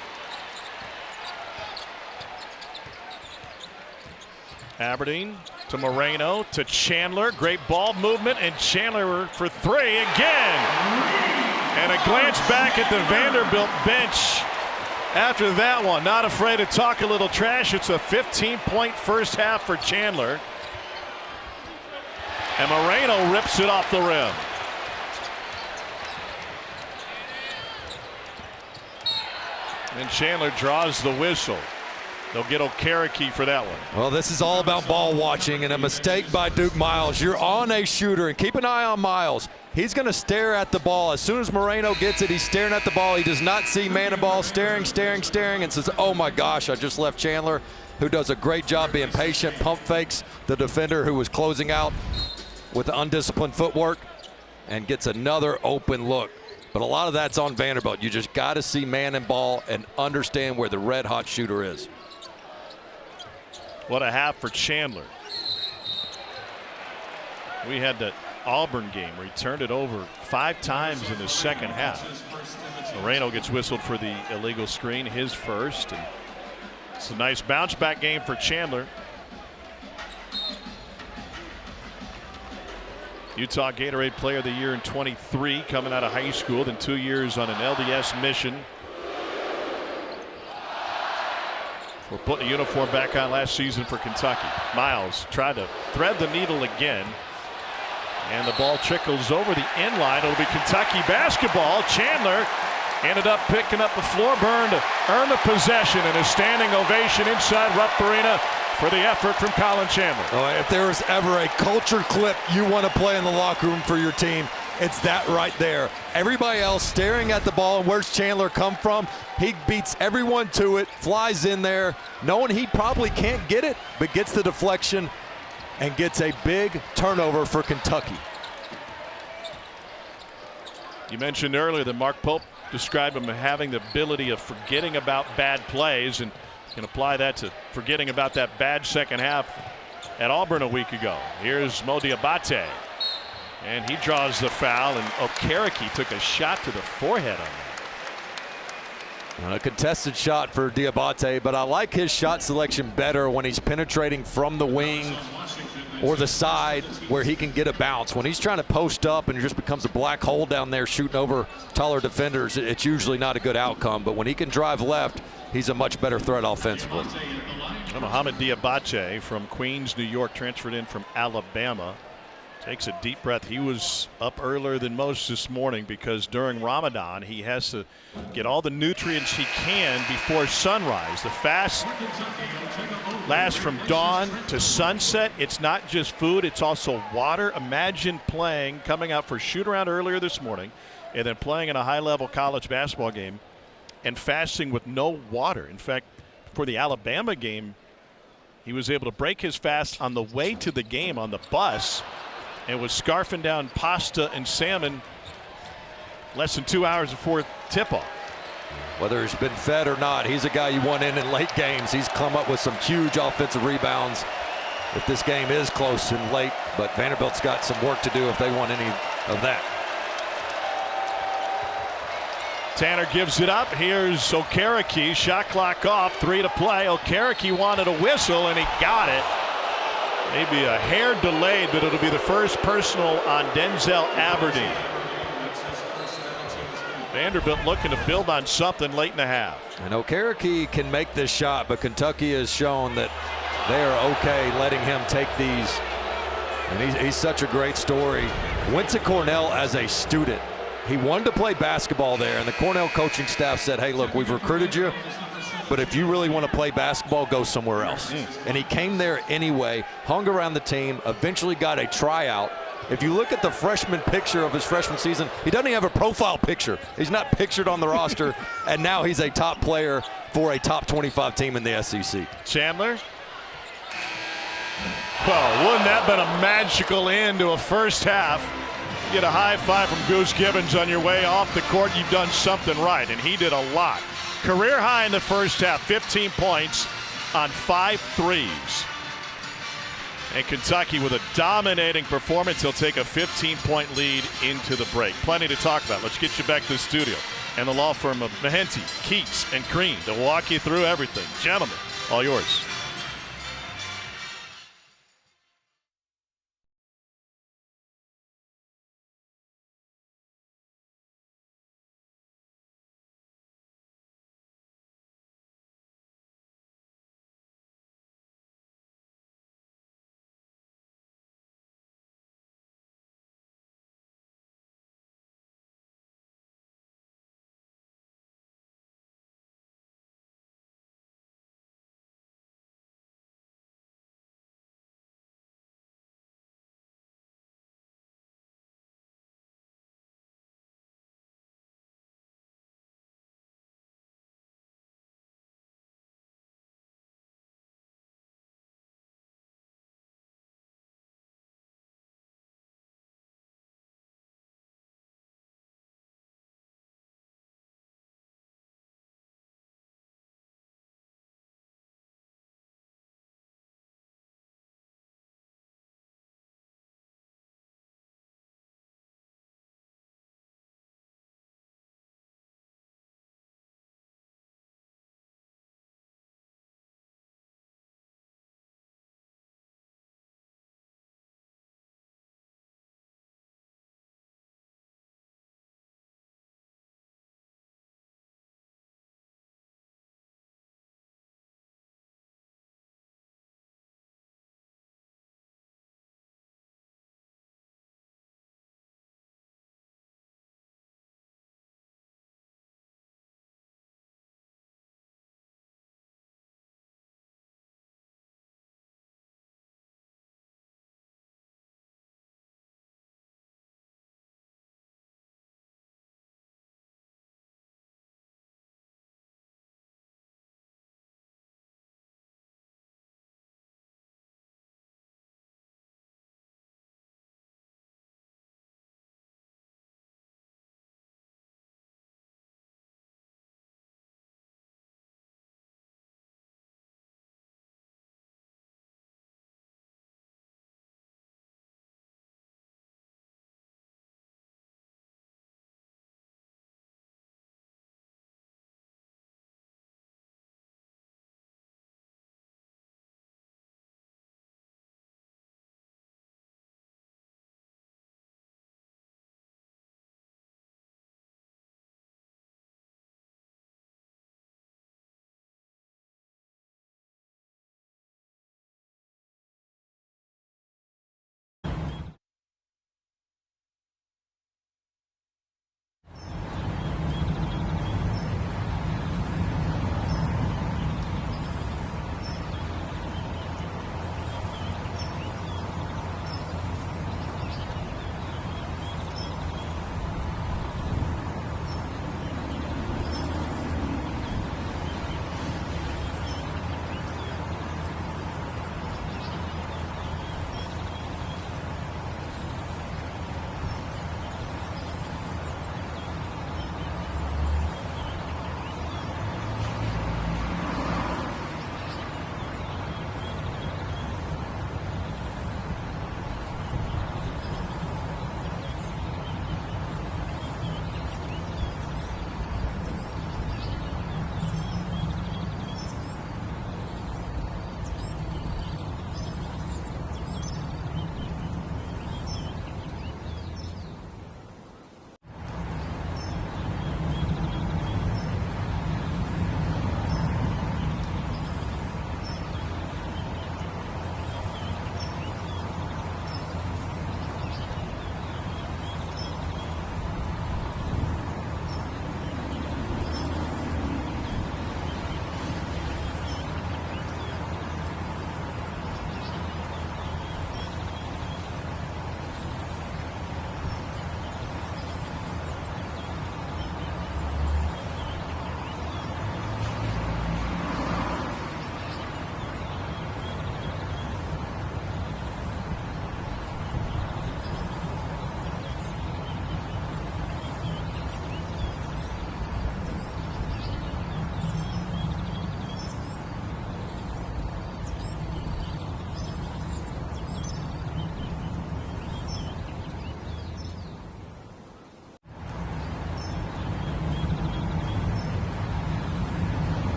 Aberdeen to Moreno to Chandler. Great ball movement, and Chandler for 3 again. And a glance back at the Vanderbilt bench after that one. Not afraid to talk a little trash. It's a 15-point first half for Chandler. And Moreno rips it off the rim. And Chandler draws the whistle. They'll get Okereke for that one. Well, this is all about ball watching, and a mistake by Duke Miles. You're on a shooter, and keep an eye on Miles. He's going to stare at the ball. As soon as Moreno gets it, he's staring at the ball. He does not see man and ball, staring, and says, oh my gosh, I just left Chandler, who does a great job being patient, pump fakes the defender who was closing out with undisciplined footwork, and gets another open look. But a lot of that's on Vanderbilt. You just got to see man and ball and understand where the red-hot shooter is. What a half for Chandler. We had the Auburn game where he turned it over 5 times in the second half. Moreno gets whistled for the illegal screen, his first. And it's a nice bounce back game for Chandler. Utah Gatorade Player of the Year in 23, coming out of high school, then 2 years on an LDS mission. We're putting a uniform back on last season for Kentucky. Miles tried to thread the needle again. And the ball trickles over the end line. It'll be Kentucky basketball. Chandler ended up picking up the floor burn to earn the possession, and a standing ovation inside Rupp Arena for the effort from Colin Chandler. Oh, if there was ever a culture clip you want to play in the locker room for your team, it's that right there. Everybody else staring at the ball, and where's Chandler come from? He beats everyone to it, flies in there, knowing he probably can't get it, but gets the deflection and gets a big turnover for Kentucky. You mentioned earlier that Mark Pope described him as having the ability of forgetting about bad plays, and can apply that to forgetting about that bad second half at Auburn a week ago. Here's Mo Diabate, and he draws the foul, and Okereke took a shot to the forehead on that. A contested shot for Diabate, but I like his shot selection better when he's penetrating from the wing or the side where he can get a bounce. When he's trying to post up and it just becomes a black hole down there shooting over taller defenders, it's usually not a good outcome. But when he can drive left, he's a much better threat offensively. Mohamed Diabate from Queens, New York, transferred in from Alabama. Takes a deep breath. He was up earlier than most this morning because during Ramadan he has to get all the nutrients he can before sunrise. The fast lasts from dawn to sunset. It's not just food, it's also water. Imagine coming out for shoot around earlier this morning and then playing in a high-level college basketball game and fasting with no water. In fact, for the Alabama game, he was able to break his fast on the way to the game on the bus and was scarfing down pasta and salmon less than 2 hours before tip-off. Whether he's been fed or not, he's a guy you want in late games. He's come up with some huge offensive rebounds if this game is close and late, but Vanderbilt's got some work to do if they want any of that. Tanner gives it up. Here's Okereke. Shot clock off. 3 to play. Okereke wanted a whistle, and he got it. Maybe a hair delayed, but it'll be the first personal on Denzel Aberdeen. Vanderbilt looking to build on something late in the half. And Okereke can make this shot, but Kentucky has shown that they are okay letting him take these. And he's such a great story. Went to Cornell as a student. He wanted to play basketball there, and the Cornell coaching staff said, hey, look, we've recruited you, but if you really want to play basketball, go somewhere else. And he came there anyway, hung around the team, eventually got a tryout. If you look at the freshman picture of his freshman season, he doesn't even have a profile picture. He's not pictured on the roster, and now he's a top player for a top 25 team in the SEC. Chandler. Well, wouldn't that have been a magical end to a first half? Get a high five from Goose Gibbons on your way off the court. You've done something right, and he did a lot. Career high in the first half, 15 points on 5 threes. And Kentucky with a dominating performance. He'll take a 15-point lead into the break. Plenty to talk about. Let's get you back to the studio and the law firm of Mahenti, Keats, and Crean to walk you through everything. Gentlemen, all yours.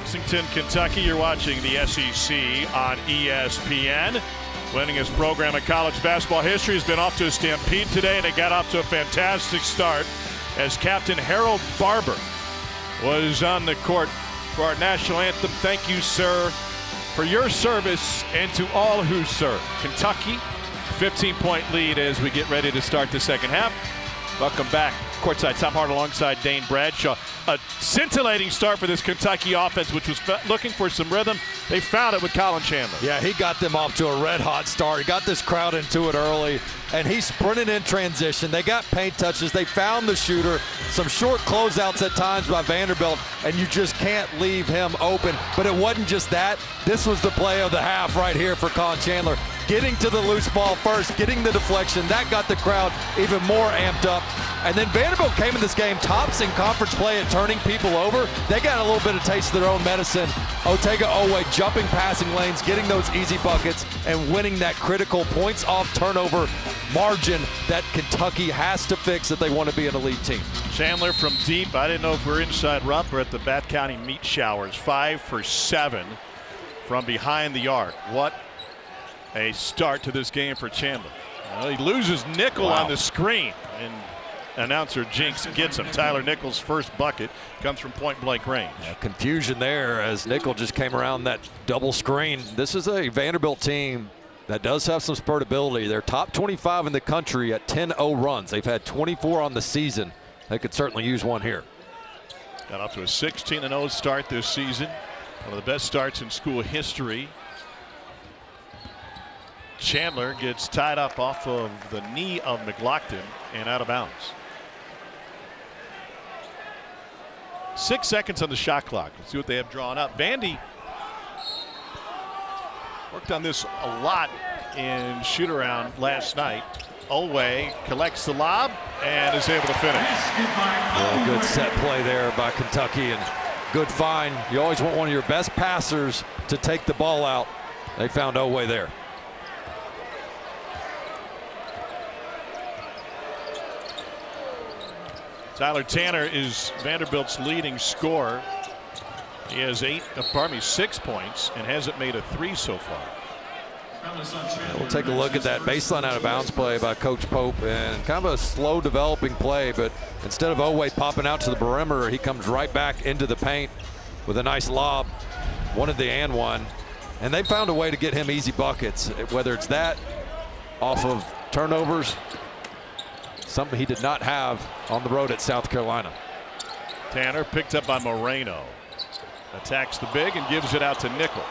Lexington, Kentucky. You're watching the SEC on ESPN. Winningest program in college basketball history has been off to a stampede today, and it got off to a fantastic start as Captain Harold Barber was on the court for our national anthem. Thank you, sir, for your service and to all who serve. Kentucky, 15-point lead as we get ready to start the second half. Welcome back. Courtside, Tom Hart alongside Dane Bradshaw. A scintillating start for this Kentucky offense, which was looking for some rhythm. They found it with Colin Chandler. Yeah, he got them off to a red-hot start. He got this crowd into it early, and he sprinted in transition. They got paint touches. They found the shooter. Some short closeouts at times by Vanderbilt, and you just can't leave him open. But it wasn't just that. This was the play of the half right here for Colin Chandler. Getting to the loose ball first, getting the deflection. That got the crowd even more amped up. And then Vanderbilt came in this game tops in conference play at turning people over. They got a little bit of taste of their own medicine. Otega-Oweh jumping passing lanes, getting those easy buckets, and winning that critical points off turnover margin that Kentucky has to fix if they want to be an elite team. Chandler from deep. I didn't know if we're inside rough or at the Bath County meat showers. 5 for 7 from behind the arc. What a start to this game for Chandler. Well, he loses Nickel on the screen, and announcer Jinx gets him. Tyler Nickel's first bucket comes from point-blank range. Yeah, confusion there as Nickel just came around that double screen. This is a Vanderbilt team that does have some spurt ability. They're top 25 in the country at 10-0 runs. They've had 24 on the season. They could certainly use one here. Got off to a 16-0 start this season. One of the best starts in school history. Chandler gets tied up off of the knee of McLaughlin and out of bounds. 6 seconds on the shot clock. Let's see what they have drawn up. Vandy worked on this a lot in shoot-around last night. Oweh collects the lob and is able to finish. Well, good set play there by Kentucky, and good find. You always want one of your best passers to take the ball out. They found Oweh there. Tyler Tanner is Vanderbilt's leading scorer. He has 6 points and hasn't made a 3 so far. We'll take a look at that baseline out of bounds play by Coach Pope, and kind of a slow developing play, but instead of Oweh popping out to the perimeter, he comes right back into the paint with a nice lob. Wanted the and one, and they found a way to get him easy buckets, whether it's that off of turnovers, something he did not have on the road at South Carolina. Tanner picked up by Moreno. Attacks the big and gives it out to Nickel.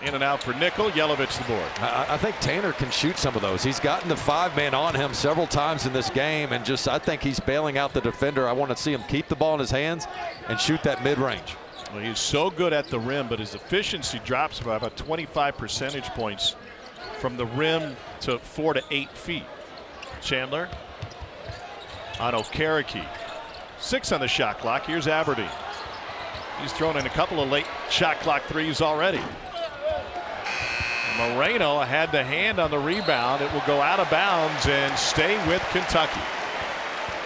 In and out for Nickel. Yelovich the board. I think Tanner can shoot some of those. He's gotten the 5-man on him several times in this game, and I think he's bailing out the defender. I want to see him keep the ball in his hands and shoot that mid-range. Well, he's so good at the rim, but his efficiency drops by about 25 percentage points from the rim to 4 to 8 feet. Chandler on Okereke. 6 on the shot clock. Here's Aberdeen. He's thrown in a couple of late shot clock threes already. Moreno had the hand on the rebound. It will go out of bounds and stay with Kentucky.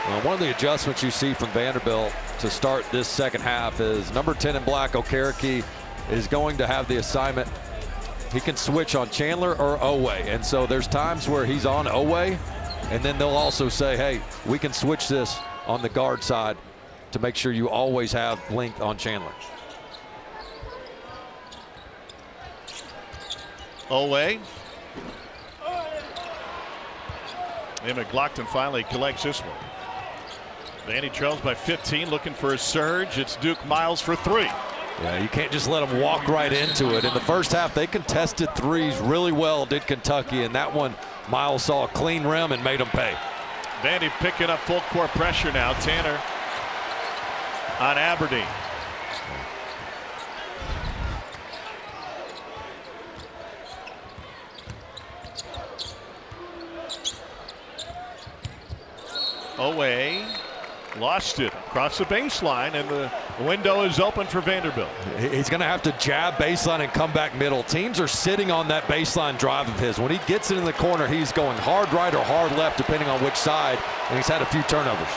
Well, one of the adjustments you see from Vanderbilt to start this second half is number 10 in black, Okereke, is going to have the assignment. He can switch on Chandler or Oweh, and so there's times where he's on Oweh, and then they'll also say, hey, we can switch this on the guard side to make sure you always have length on Chandler. Oweh. And McLaughlin finally collects this one. Vandy trails by 15, looking for a surge. It's Duke Miles for 3. Yeah, you can't just let them walk right into it. In the first half, they contested threes really well, did Kentucky, and that one, Miles saw a clean rim and made them pay. Vandy picking up full court pressure now. Tanner on Aberdeen. Oweh lost it across the baseline, and the window is open for Vanderbilt. He's going to have to jab baseline and come back middle. Teams are sitting on that baseline drive of his. When he gets it in the corner, he's going hard right or hard left, depending on which side, and he's had a few turnovers.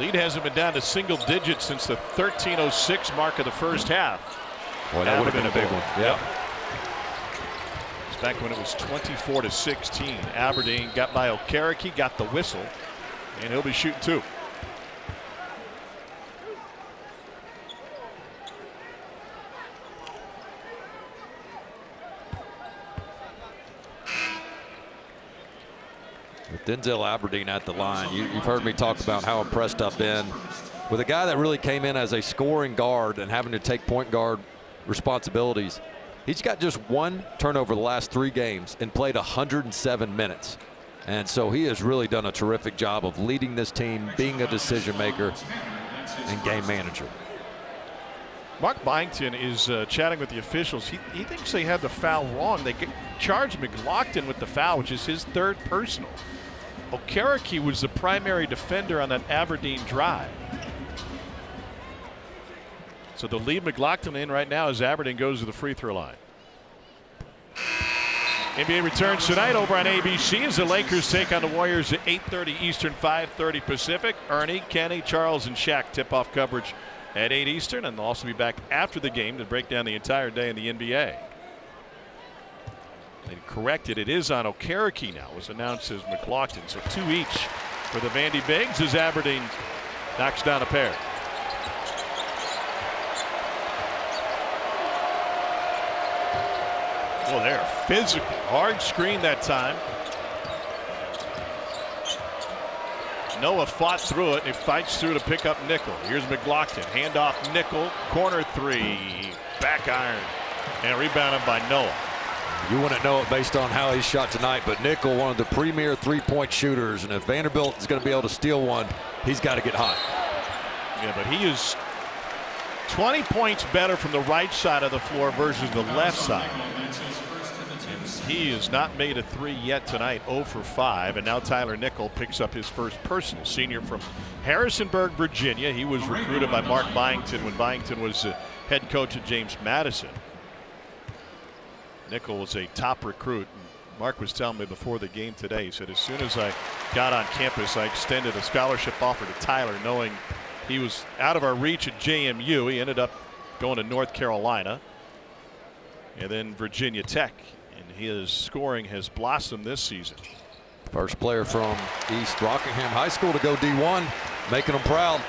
Lead hasn't been down to single digits since the 13:06 mark of the first half. Boy, that would have been a big one. Yeah. It's back when it was 24-16. Aberdeen got by Okereke, got the whistle, and he'll be shooting two. With Denzel Aberdeen at the line, you've heard me talk about how impressed I've been with a guy that really came in as a scoring guard and having to take point guard responsibilities. He's got just one turnover the last 3 games and played 107 minutes. And so he has really done a terrific job of leading this team, being a decision maker and game manager. Mark Byington is chatting with the officials. He thinks they had the foul wrong. They charged McLaughlin with the foul, which is his 3rd personal. Okereke was the primary defender on that Aberdeen drive. So the lead McLaughlin in right now as Aberdeen goes to the free throw line. NBA returns tonight over on ABC as the Lakers take on the Warriors at 8:30 Eastern, 5:30 Pacific. Ernie, Kenny, Charles, and Shaq tip-off coverage at 8 Eastern, and they'll also be back after the game to break down the entire day in the NBA. They corrected, it is on Okereke now. It was announced as McLaughlin, so 2 each for the Vandy Bigs as Aberdeen knocks down a pair. Well, they're physical. Hard screen that time. Noah fought through it, and he fights through to pick up Nickel. Here's McLaughlin. Handoff Nickel. Corner 3. Back iron. And rebounded by Noah. You wouldn't know it based on how he shot tonight, but Nickel, one of the premier 3-point shooters, and if Vanderbilt is going to be able to steal one, he's got to get hot. Yeah, but he is 20 points better from the right side of the floor versus the left side. And he has not made a 3 yet tonight, 0 for 5, and now Tyler Nickel picks up his first personal. Senior from Harrisonburg, Virginia. He was recruited by Mark Byington when Byington was head coach at James Madison. Nickel was a top recruit. Mark was telling me before the game today, he said, as soon as I got on campus, I extended a scholarship offer to Tyler, knowing he was out of our reach at JMU. He ended up going to North Carolina and then Virginia Tech, and his scoring has blossomed this season. First player from East Rockingham High School to go D1, making him proud.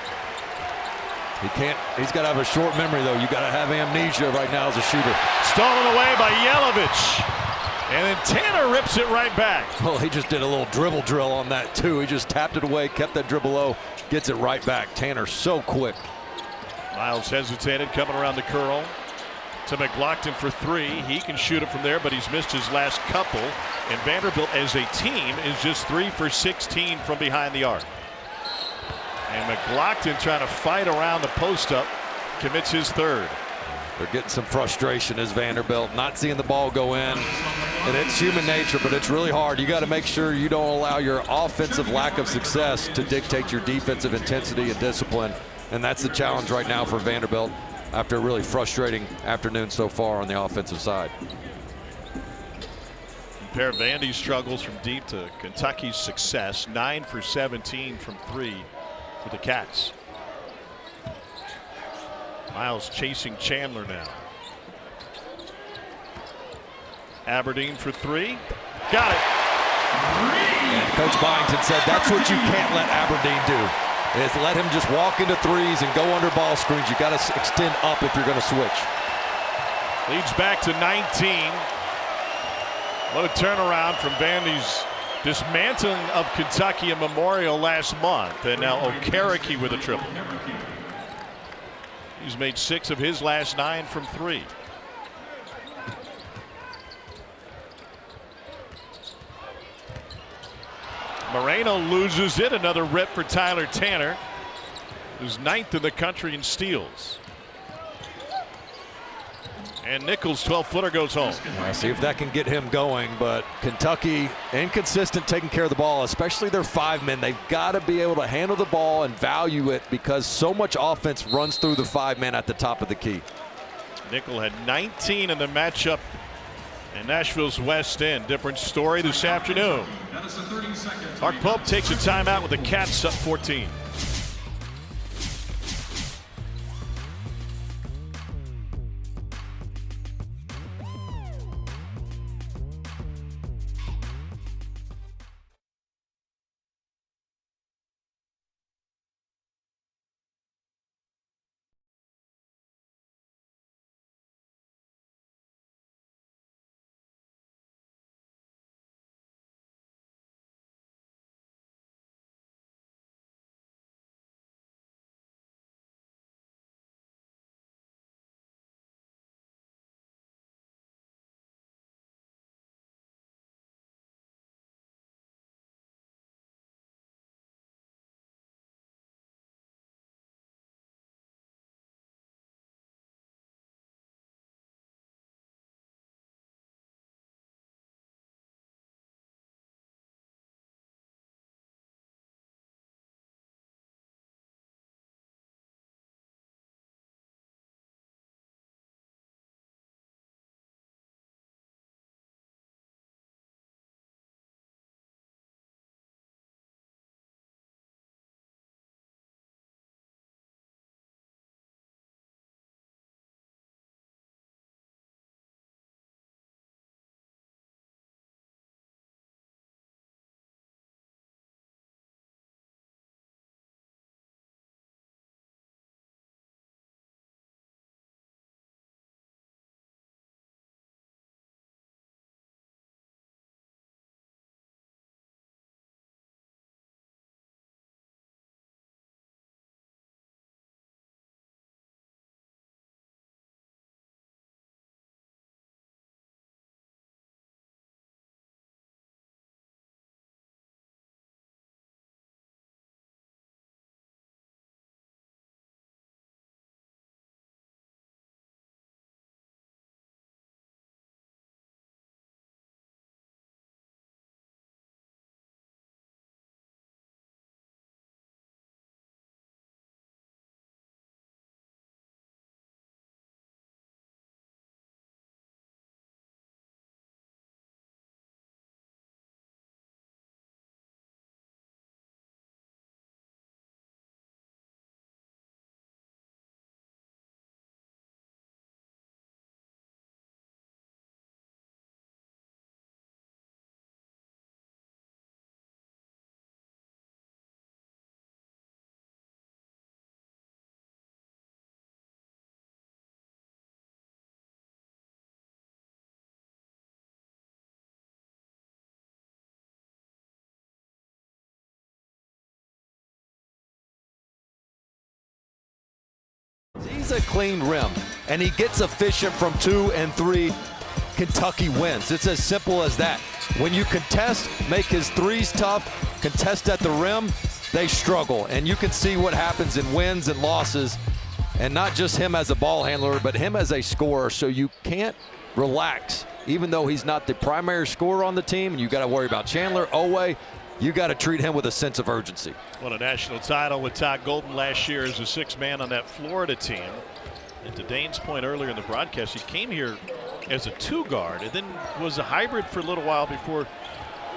He's got to have a short memory, though. You got to have amnesia right now as a shooter. Stolen away by Yelovich. And then Tanner rips it right back. Well, he just did a little dribble drill on that, too. He just tapped it away, kept that dribble low, gets it right back. Tanner so quick. Miles hesitated, coming around the curl to McLaughlin for 3. He can shoot it from there, but he's missed his last couple. And Vanderbilt as a team is just 3 for 16 from behind the arc. And McLaughlin trying to fight around the post up, commits his 3rd. They're getting some frustration as Vanderbilt, not seeing the ball go in. And it's human nature, but it's really hard. You got to make sure you don't allow your offensive lack of success to dictate your defensive intensity and discipline. And that's the challenge right now for Vanderbilt after a really frustrating afternoon so far on the offensive side. Compare Vandy's struggles from deep to Kentucky's success. 9 for 17 from 3 for the Cats. Miles chasing Chandler now. Aberdeen for 3. Got it. And Coach Byington said that's what you can't let Aberdeen do, is let him just walk into threes and go under ball screens. You got to extend up if you're going to switch. Leads back to 19. What a turnaround from Vandy's dismantling of Kentucky and Memorial last month, and now Okereke with a triple. He's made 6 of his last 9 from 3. Moreno loses it. Another rip for Tyler Tanner, who's 9th in the country in steals. And Nichols' 12-footer goes home. See if that can get him going, but Kentucky inconsistent taking care of the ball, especially their 5 men. They've got to be able to handle the ball and value it because so much offense runs through the 5 men at the top of the key. Nickel had 19 in the matchup in Nashville's West End. Different story this afternoon. Mark Pope takes a timeout with the Cats up 14. sees a clean rim and he gets efficient from 2 and 3, Kentucky wins. It's as simple as that. When you contest, make his threes tough, contest at the rim, they struggle. And you can see what happens in wins and losses. And not just him as a ball handler, but him as a scorer. So you can't relax, even though he's not the primary scorer on the team. And you got to worry about Chandler, Owe. You got to treat him with a sense of urgency. Won a national title with Todd Golden last year as a 6th man on that Florida team. And to Dane's point earlier in the broadcast, he came here as a 2-guard and then was a hybrid for a little while before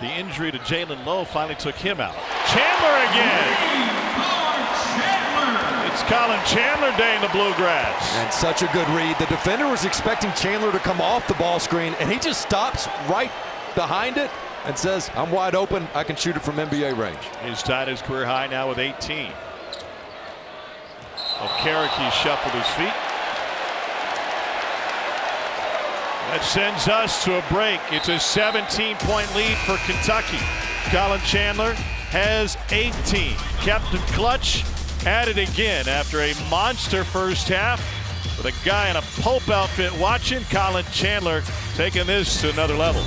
the injury to Jalen Lowe finally took him out. Chandler again. It's Colin Chandler Day in the Bluegrass. And such a good read. The defender was expecting Chandler to come off the ball screen, and he just stops right behind it and says, I'm wide open. I can shoot it from NBA range. He's tied his career high now with 18. Okereke shuffled his feet. That sends us to a break. It's a 17-point lead for Kentucky. Colin Chandler has 18. Captain Clutch at it again after a monster first half with a guy in a Pope outfit watching. Colin Chandler taking this to another level.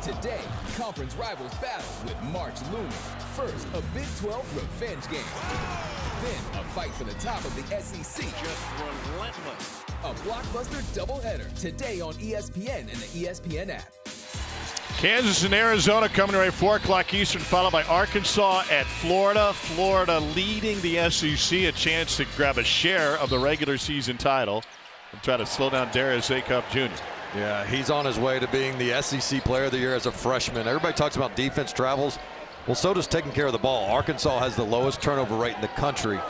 Today, conference rivals battle with March looming. First, a Big 12 revenge game. Then, a fight for the top of the SEC. Just relentless. A blockbuster doubleheader today on ESPN and the ESPN app. Kansas and Arizona coming to a 4 o'clock Eastern, followed by Arkansas at Florida. Florida leading the SEC, a chance to grab a share of the regular season title and try to slow down Darius Acuff Jr. Yeah, he's on his way to being the SEC Player of the Year as a freshman. Everybody talks about defense travels. Well, so does taking care of the ball. Arkansas has the lowest turnover rate in the country.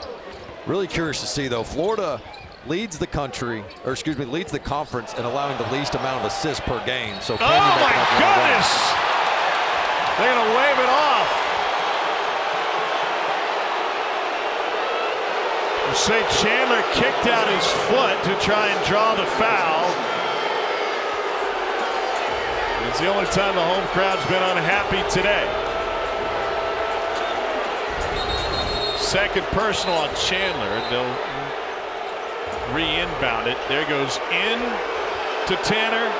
Really curious to see, though. Florida leads the country, or excuse me, leads the conference in allowing the least amount of assists per game. So can you make my goodness! They're going to wave it off. They say Chandler kicked out his foot to try and draw the foul. It's the only time the home crowd's been unhappy today. Second personal on Chandler. They'll re-inbound it. There goes in to Tanner.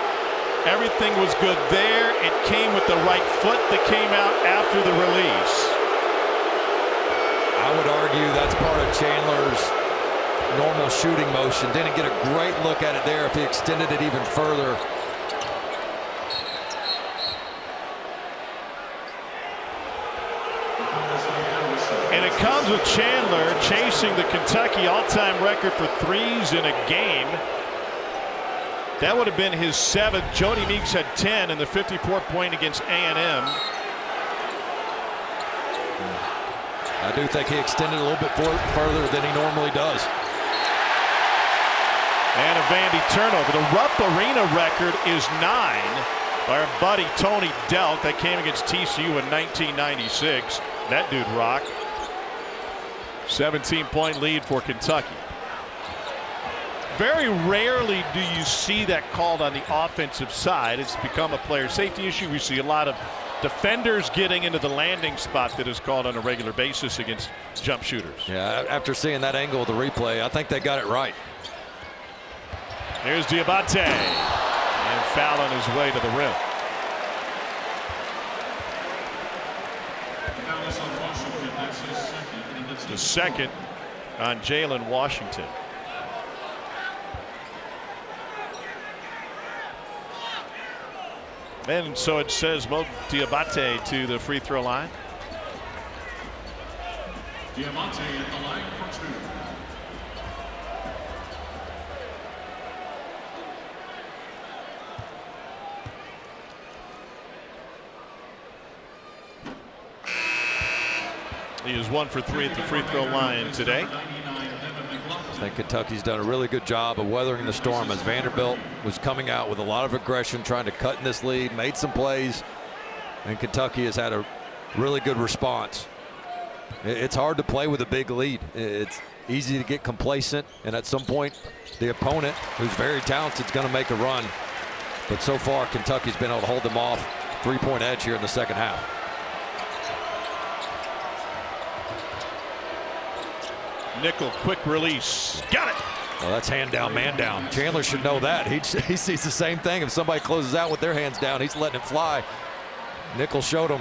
Everything was good there. It came with the right foot that came out after the release. I would argue that's part of Chandler's normal shooting motion. Didn't get a great look at it there if he extended it even further. And it comes with Chandler chasing the Kentucky all-time record for threes in a game. That would have been his 7th. Jody Meeks had 10 in the 54-point against A&M. I do think he extended a little bit further than he normally does. And a Vandy turnover. The Rupp Arena record is 9 by our buddy Tony Delk. That came against TCU in 1996. That dude rocked. 17-point lead for Kentucky. Very rarely do you see that called on the offensive side. It's become a player safety issue. We see a lot of defenders getting into the landing spot that is called on a regular basis against jump shooters. Yeah, after seeing that angle of the replay, I think they got it right. Here's Diabate, and foul on his way to the rim. The second on Jalen Washington. And so it says Mo Diabate to the free throw line. Diabate at the line for 2. He is 1 for 3 at the free throw line today. I think Kentucky's done a really good job of weathering the storm as Vanderbilt was coming out with a lot of aggression, trying to cut in this lead, made some plays, and Kentucky has had a really good response. It's hard to play with a big lead. It's easy to get complacent, and at some point, the opponent, who's very talented, is going to make a run. But so far, Kentucky's been able to hold them off. 3-point edge here in the second half. Nickel, quick release. Got it. Well, that's hand down, man down. Chandler should know that. He sees the same thing. If somebody closes out with their hands down, he's letting it fly. Nickel showed him.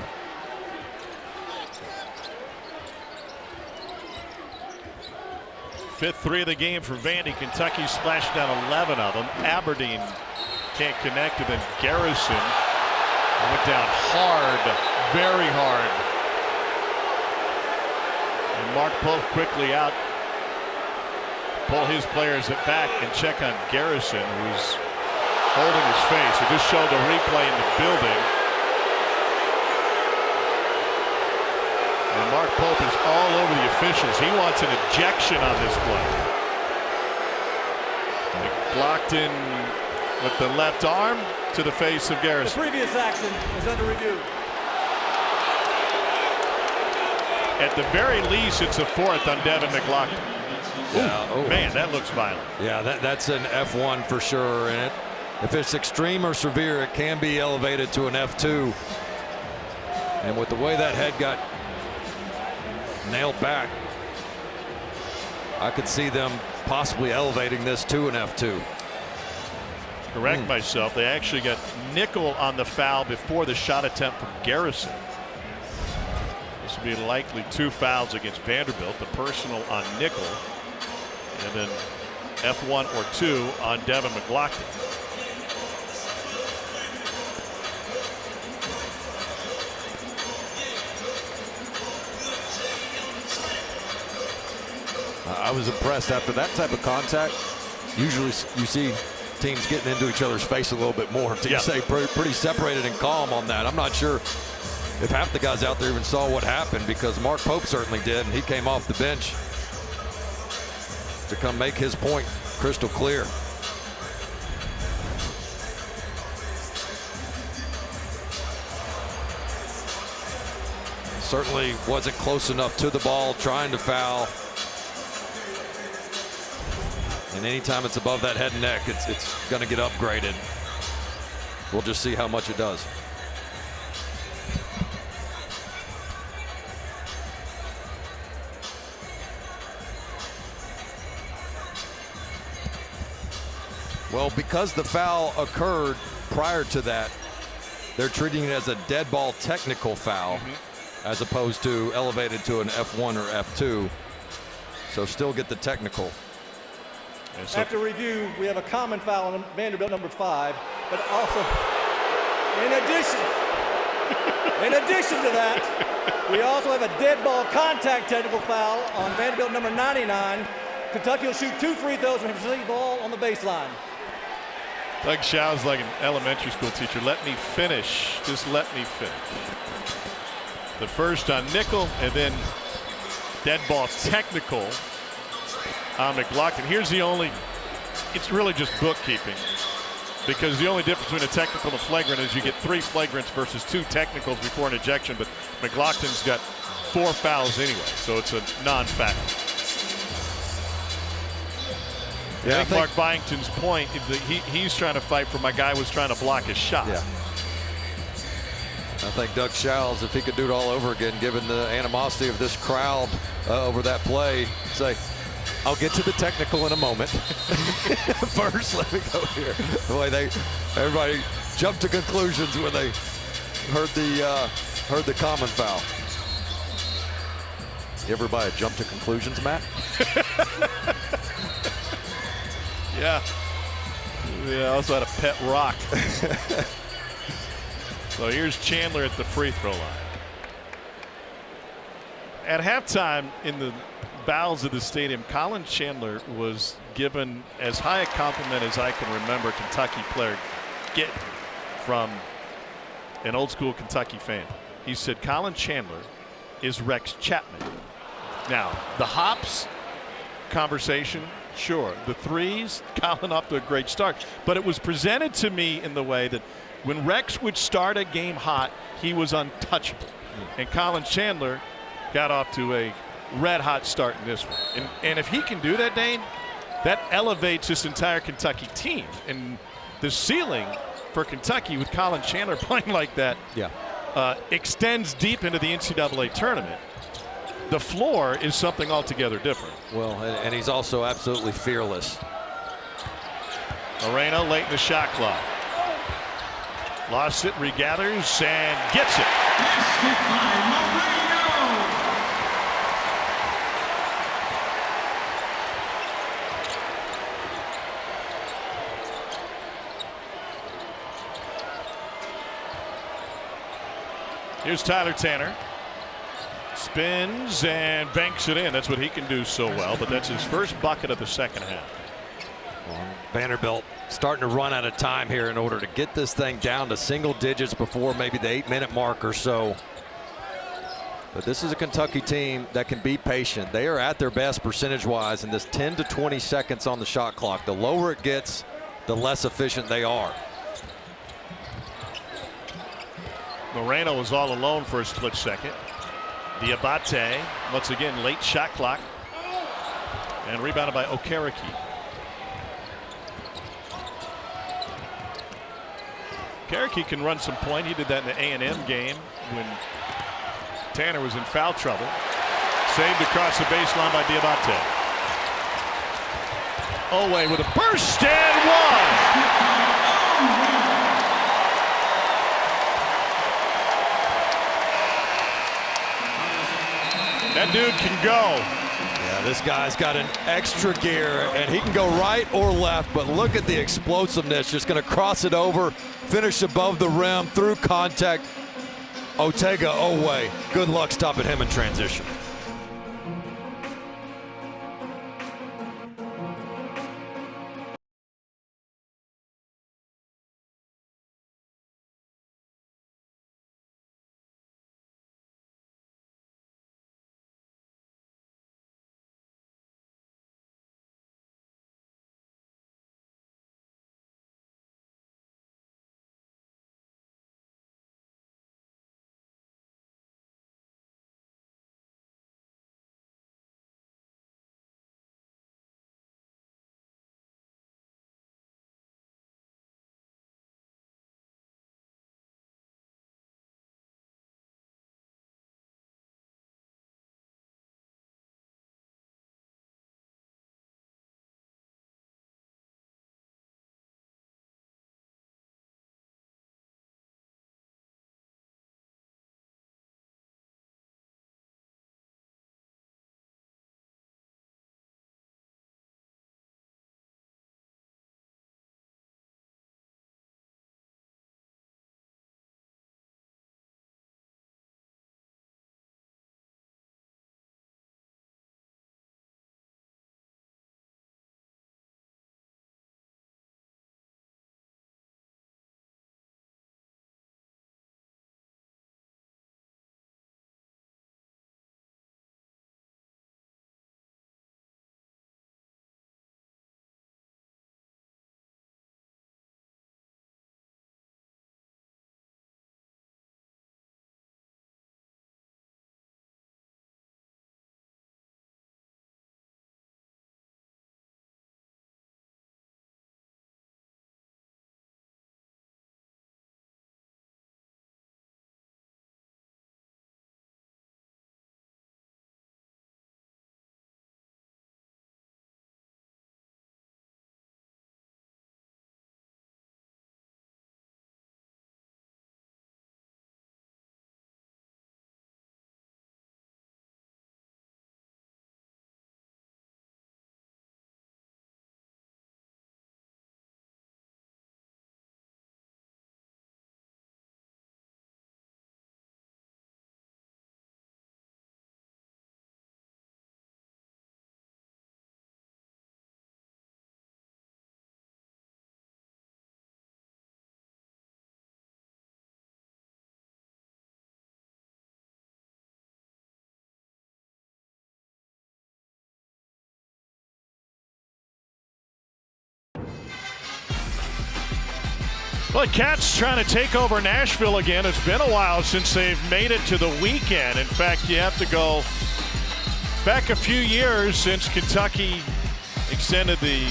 Fifth 3 of the game for Vandy. Kentucky splashed down 11 of them. Aberdeen can't connect, and then Garrison went down hard, very hard. And Mark Pope quickly out. Pull his players back and check on Garrison, who's holding his face. They just showed the replay in the building. And Mark Pope is all over the officials. He wants an ejection on this play. Blocked in with the left arm to the face of Garrison. The previous action is under review. At the very least, it's a 4th on Devin McLaughlin. Yeah, Man, that looks violent. Yeah, that's an F1 for sure. And if it's extreme or severe, it can be elevated to an F2. And with the way that head got nailed back, I could see them possibly elevating this to an F2. Correct myself. They actually got Nickel on the foul before the shot attempt from Garrison. This would be likely 2 fouls against Vanderbilt. The personal on Nickel, and then F1 or 2 on Devin McLaughlin. I was impressed after that type of contact. Usually you see teams getting into each other's face a little bit more. Teams stay pretty separated and calm on that. I'm not sure if half the guys out there even saw what happened, because Mark Pope certainly did, and he came off the bench to come make his point crystal clear. certainly wasn't close enough to the ball, trying to foul. And anytime it's above that head and neck, it's going to get upgraded. We'll just see how much it does. Well, because the foul occurred prior to that, they're treating it as a dead ball technical foul, as opposed to elevated to an F1 or F2. So still get the technical. After review, we have a common foul on Vanderbilt number 5, but also, in addition to that, we also have a dead ball contact technical foul on Vanderbilt number 99. Kentucky will shoot 2 free throws and receive the ball on the baseline. Doug Shaw's like an elementary school teacher. Let me finish. Just let me finish. The first on Nickel, and then dead ball technical on McLaughlin. Here's the only, it's really just bookkeeping, because the only difference between a technical and a flagrant is you get 3 flagrants versus 2 technicals before an ejection, but McLaughlin's got 4 fouls anyway, so it's a non-foul. Yeah, I think Mark Byington's point is that he's trying to fight for my guy was trying to block his shot. Yeah. I think Doug Showles, if he could do it all over again, given the animosity of this crowd over that play, say, I'll get to the technical in a moment. First, let me go here. The way everybody jumped to conclusions when they heard the common foul. Everybody jump to conclusions, Matt? Yeah. I also had a pet rock. So here's Chandler at the free throw line. At halftime, in the bowels of the stadium, Colin Chandler was given as high a compliment as I can remember a Kentucky player get from an old school Kentucky fan. He said Colin Chandler is Rex Chapman. Now, the hops conversation, sure. The threes, Colin off to a great start. But it was presented to me in the way that when Rex would start a game hot, he was untouchable. And Colin Chandler got off to a red-hot start in this one. And if he can do that, Dane, that elevates this entire Kentucky team. And the ceiling for Kentucky with Colin Chandler playing like that extends deep into the NCAA tournament. The floor is something altogether different. Well, and he's also absolutely fearless. Moreno late in the shot clock. Lost it, regathers, and gets it. Here's Tyler Tanner. Spins and banks it in. That's what he can do so well, but that's his first bucket of the second half. Well, Vanderbilt starting to run out of time here in order to get this thing down to single digits before maybe the 8-minute mark or so. But this is a Kentucky team that can be patient. They are at their best percentage-wise in this 10 to 20 seconds on the shot clock. The lower it gets, the less efficient they are. Moreno was all alone for a split second. Diabate, once again, late shot clock. And rebounded by Okereke. Okereke can run some point. He did that in the A&M game when Tanner was in foul trouble. Saved across the baseline by Diabate. Owe with a burst and one. That dude can go. Yeah, this guy's got an extra gear, and he can go right or left, but look at the explosiveness. Just going to cross it over, finish above the rim, through contact. Otega Owe. Good luck stopping him in transition. Well, Cats trying to take over Nashville again. It's been a while since they've made it to the weekend. In fact, you have to go back a few years since Kentucky extended the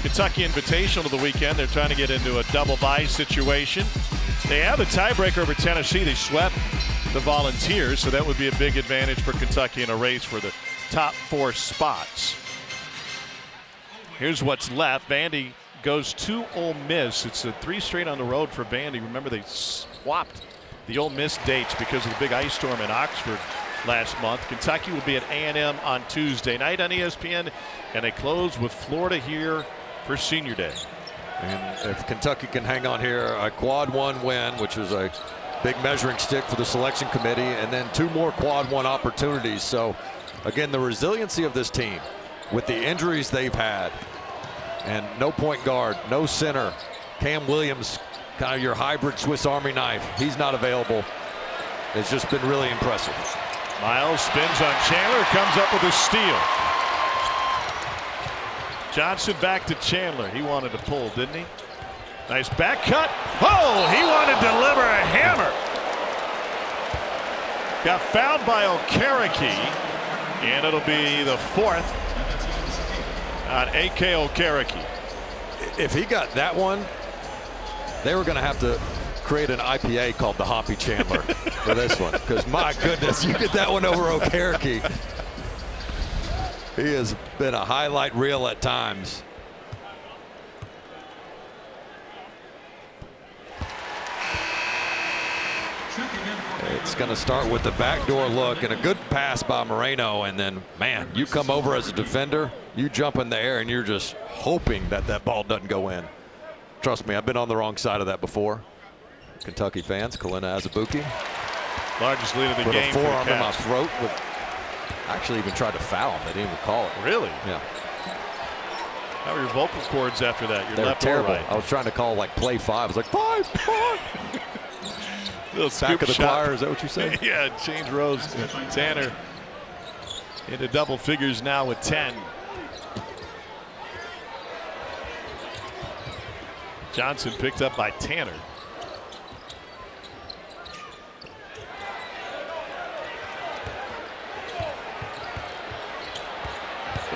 Kentucky Invitational to the weekend. They're trying to get into a double bye situation. They have a tiebreaker over Tennessee. They swept the Volunteers, so that would be a big advantage for Kentucky in a race for the top 4 spots. Here's what's left. Vandy goes to Ole Miss. It's a 3 straight on the road for Vandy. Remember, they swapped the Ole Miss dates because of the big ice storm in Oxford last month. Kentucky will be at A&M on Tuesday night on ESPN, and they close with Florida here for Senior Day. And if Kentucky can hang on here, a quad 1 win, which is a big measuring stick for the selection committee, and then 2 more quad 1 opportunities. So again, the resiliency of this team with the injuries they've had, and no point guard, no center. Cam Williams, kind of your hybrid Swiss Army knife, he's not available. It's just been really impressive. Miles spins on Chandler, comes up with a steal. Johnson back to Chandler. He wanted to pull, didn't he? Nice back cut. Oh, he wanted to deliver a hammer. Got fouled by Okereke, and it'll be the 4th on A.K. Okereke. If he got that one, they were going to have to create an IPA called the Hoppy Chandler for this one, because my goodness, you get that one over Okereke. He has been a highlight reel at times. It's going to start with the backdoor look and a good pass by Moreno, and then, man, you come over as a defender, you jump in the air, and you're just hoping that that ball doesn't go in. Trust me, I've been on the wrong side of that before. Kentucky fans, Kalina Azubuike. Largest lead of the Put game. a forearm in my throat. Actually even tried to foul him. They didn't even call it. Really? Yeah. How are your vocal cords after that? Your They were left terrible. or right? I was trying to call like play 5. I was like, 5, 5. Little Back of the shot. choir, is that what you said? Yeah, change rows. Tanner into double figures now with 10. Johnson picked up by Tanner.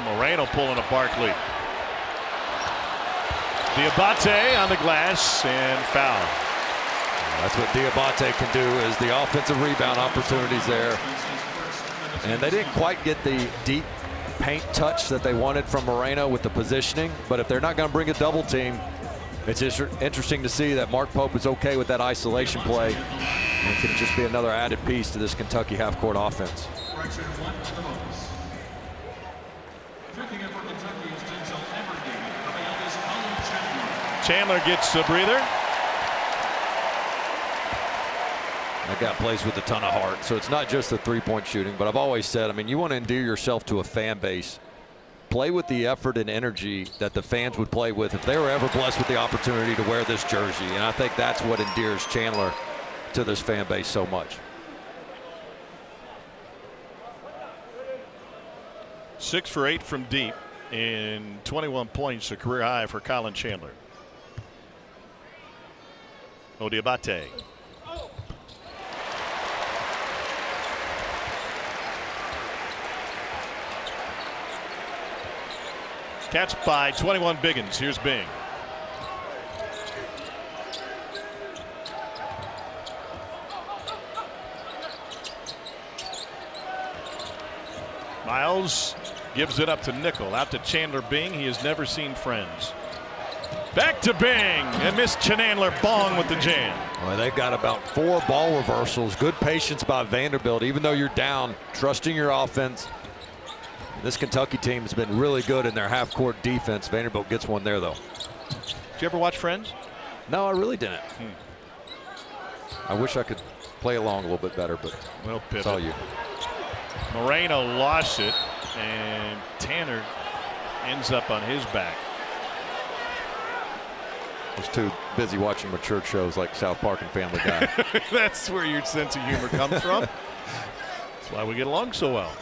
Moreno pulling a Barkley. Diabate on the glass and foul. That's what Diabate can do, is the offensive rebound opportunities there. And they didn't quite get the deep paint touch that they wanted from Moreno with the positioning. But if they're not going to bring a double team, it's just interesting to see that Mark Pope is okay with that isolation play. And it can just be another added piece to this Kentucky half-court offense. Chandler gets a breather. That guy plays with a ton of heart, so it's not just the three-point shooting, but I've always said, I mean, you want to endear yourself to a fan base. Play with the effort and energy that the fans would play with if they were ever blessed with the opportunity to wear this jersey, and I think that's what endears Chandler to this fan base so much. 6 for 8 from deep and 21 points, a career high for Colin Chandler. Diabate. Cats by 21 Biggins. Here's Bing. Miles gives it up to Nickel. Out to Chandler Bing. He has never seen friends. Back to Bing, and Miss Chandler Bong with the jam. Well, they've got about 4 ball reversals. Good patience by Vanderbilt. Even though you're down, trusting your offense. This Kentucky team has been really good in their half-court defense. Vanderbilt gets one there, though. Did you ever watch Friends? No, I really didn't. I wish I could play along a little bit better, but well, it's all you. Moreno lost it, and Tanner ends up on his back. I was too busy watching mature shows like South Park and Family Guy. That's where your sense of humor comes from. That's why we get along so well.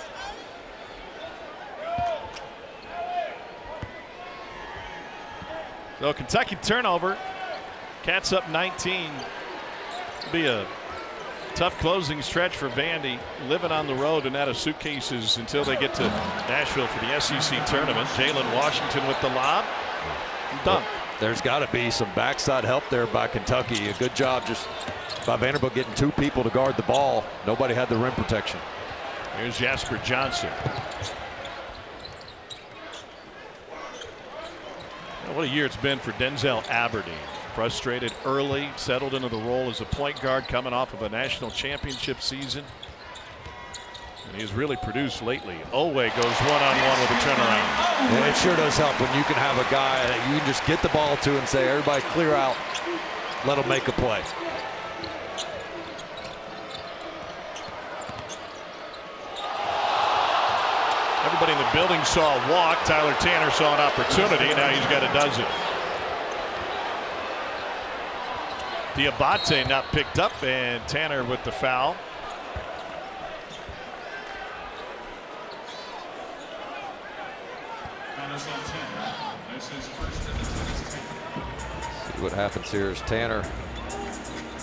So Kentucky turnover. Cats up 19. Be a tough closing stretch for Vandy, living on the road and out of suitcases until they get to Nashville for the SEC tournament. Jalen Washington with the lob. Done. Well, there's got to be some backside help there by Kentucky. A good job just by Vanderbilt getting 2 people to guard the ball. Nobody had the rim protection. Here's Jasper Johnson. What a year it's been for Denzel Aberdeen. Frustrated early, settled into the role as a point guard coming off of a national championship season. And he's really produced lately. Owe goes one-on-one with a turnaround. Yeah, it sure does help when you can have a guy that you can just get the ball to and say, everybody clear out, let him make a play. Everybody in the building saw a walk. Tyler Tanner saw an opportunity. Now he's got a dozen. Diabate not picked up, and Tanner with the foul. See what happens here is Tanner,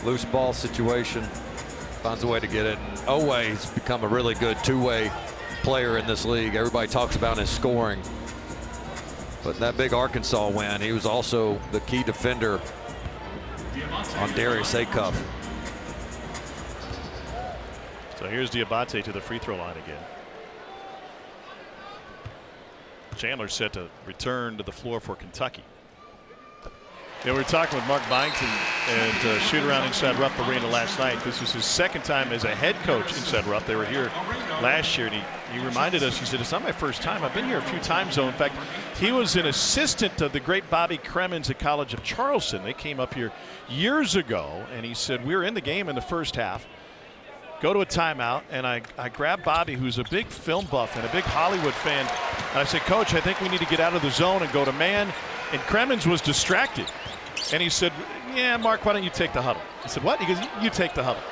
loose ball situation, finds a way to get it. And Oweh's become a really good two-way player in this league. Everybody talks about his scoring, but in that big Arkansas win, he was also the key defender on Darius Acuff. So here's Diabate to the free throw line again. Chandler set to return to the floor for Kentucky. Yeah, we were talking with Mark Byington and shoot around inside Rupp Arena last night. This is his second time as a head coach inside Rupp. They were here last year, and he reminded us, he said, it's not my first time. I've been here a few times, though. In fact, he was an assistant to the great Bobby Cremins at College of Charleston. They came up here years ago, and he said, we were in the game in the first half, go to a timeout, and I grabbed Bobby, who's a big film buff and a big Hollywood fan, and I said, Coach, I think we need to get out of the zone and go to man. And Cremins was distracted. And he said, yeah, Mark, why don't you take the huddle? I said, what? He goes, you take the huddle.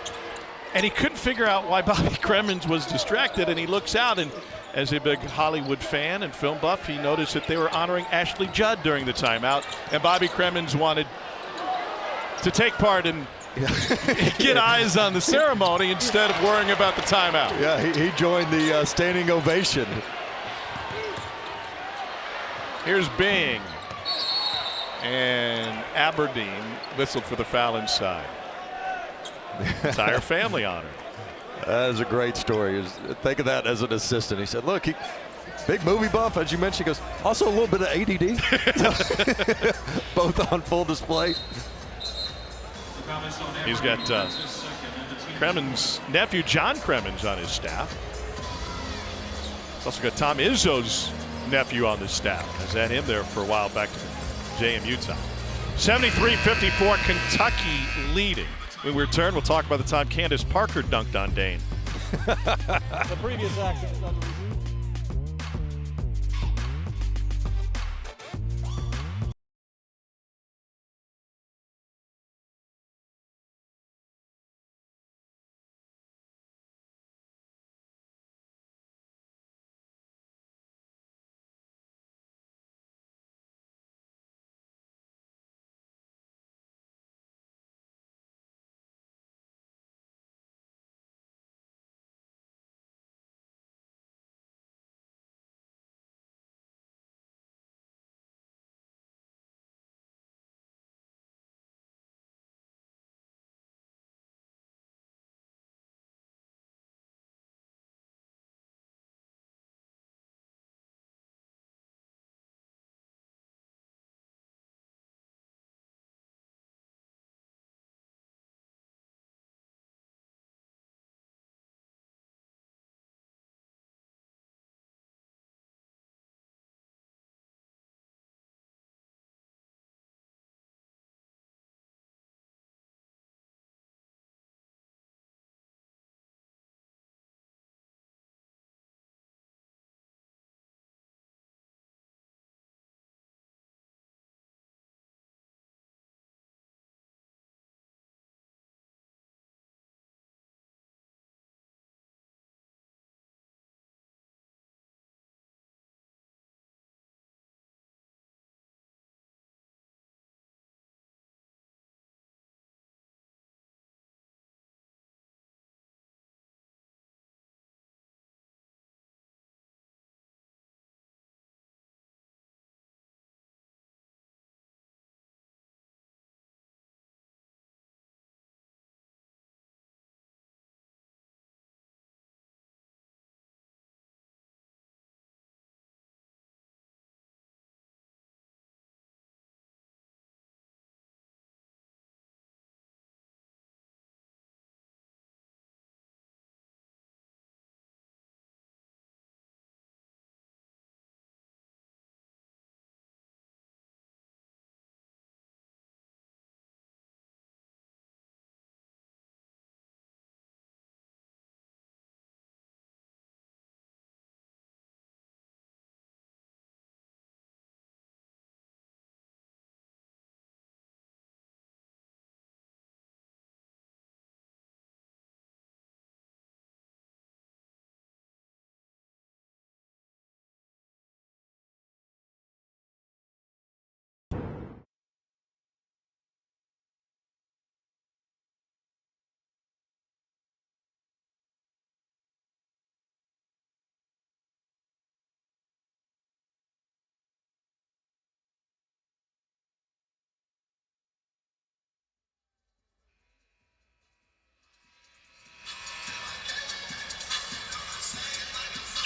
And he couldn't figure out why Bobby Cremins was distracted, and he looks out, and as a big Hollywood fan and film buff, he noticed that they were honoring Ashley Judd during the timeout, and Bobby Cremins wanted to take part and get eyes on the ceremony instead of worrying about the timeout. Yeah, he joined the standing ovation. Here's Bing. And Aberdeen whistled for the foul inside. Entire family honored. That is a great story. Think of that as an assistant. He said, look, big movie buff, as you mentioned. He goes, also a little bit of ADD. Both on full display. He's got Cremins' nephew, John Cremins, on his staff. He's also got Tom Izzo's nephew on the staff. Has had him there for a while back to JMU time. 73-54, Kentucky leading. When we return, we'll talk about the time Candace Parker dunked on Dane. The previous action.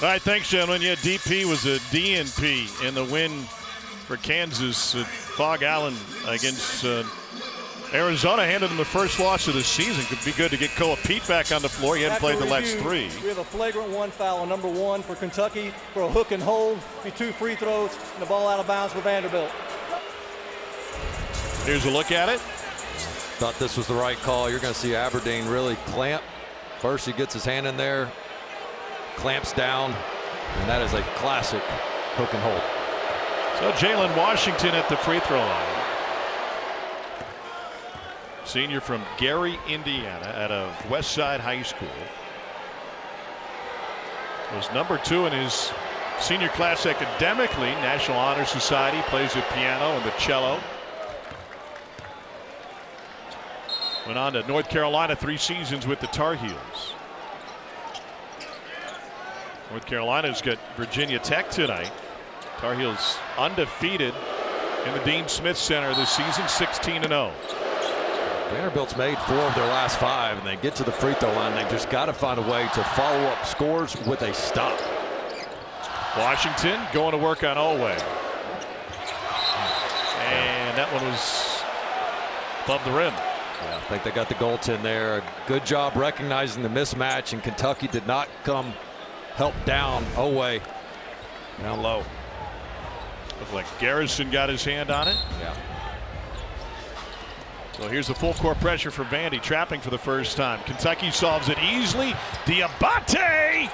All right, thanks, gentlemen. Yeah, DP was a DNP in the win for Kansas at Fog Allen against Arizona. Handed them the first loss of the season. Could be good to get Koa Pete back on the floor. He hadn't played the last 3. We have a flagrant 1 foul on number 1 for Kentucky for a hook and hold. Be 2 free throws and the ball out of bounds for Vanderbilt. Here's a look at it. Thought this was the right call. You're going to see Aberdeen really clamp. First he gets his hand in there, clamps down, and that is a classic hook and hold. So Jalen Washington at the free throw line. Senior from Gary, Indiana, out of Westside High School. Was number 2 in his senior class academically. National Honor Society, plays the piano and the cello. Went on to North Carolina 3 seasons with the Tar Heels. North Carolina's got Virginia Tech tonight. Tar Heels undefeated in the Dean Smith Center this season, 16-0. Vanderbilt's made 4 of their last 5, and they get to the free throw line. They've just got to find a way to follow up scores with a stop. Washington going to work on Olway. And that one was above the rim. Yeah, I think they got the goaltend there. Good job recognizing the mismatch, and Kentucky did not come help down Olway down low. Looked like Garrison got his hand on it. Yeah. So here's the full court pressure for Vandy, trapping for the first time. Kentucky solves it easily. Diabate!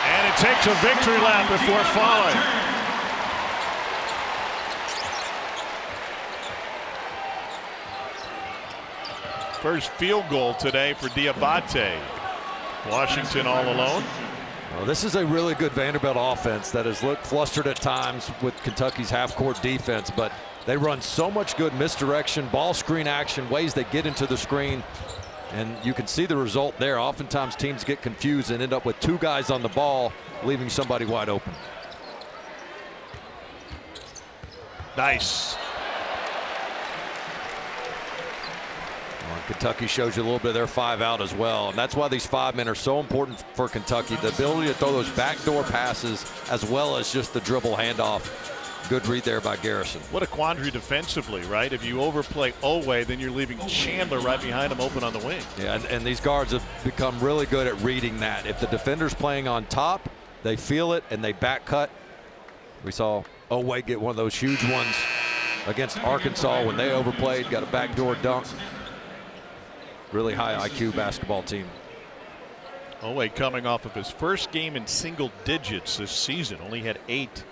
And it takes a victory lap before falling. First field goal today for Diabate. Washington all alone. Well, this is a really good Vanderbilt offense that has looked flustered at times with Kentucky's half-court defense, but they run so much good misdirection, ball screen action, ways they get into the screen, and you can see the result there. Oftentimes teams get confused and end up with 2 guys on the ball, leaving somebody wide open. Nice. Kentucky shows you a little bit of their 5 out as well, and that's why these 5 men are so important for Kentucky. The ability to throw those backdoor passes as well as just the dribble handoff. Good read there by Garrison. What a quandary defensively, right? If you overplay Olway, then you're leaving Chandler right behind him open on the wing. Yeah, and these guards have become really good at reading that. If the defender's playing on top, they feel it and they back cut. We saw Olway get one of those huge ones against Arkansas when they overplayed, got a backdoor dunk. Really high IQ basketball team. Olway coming off of his first game in single digits this season. Only had 8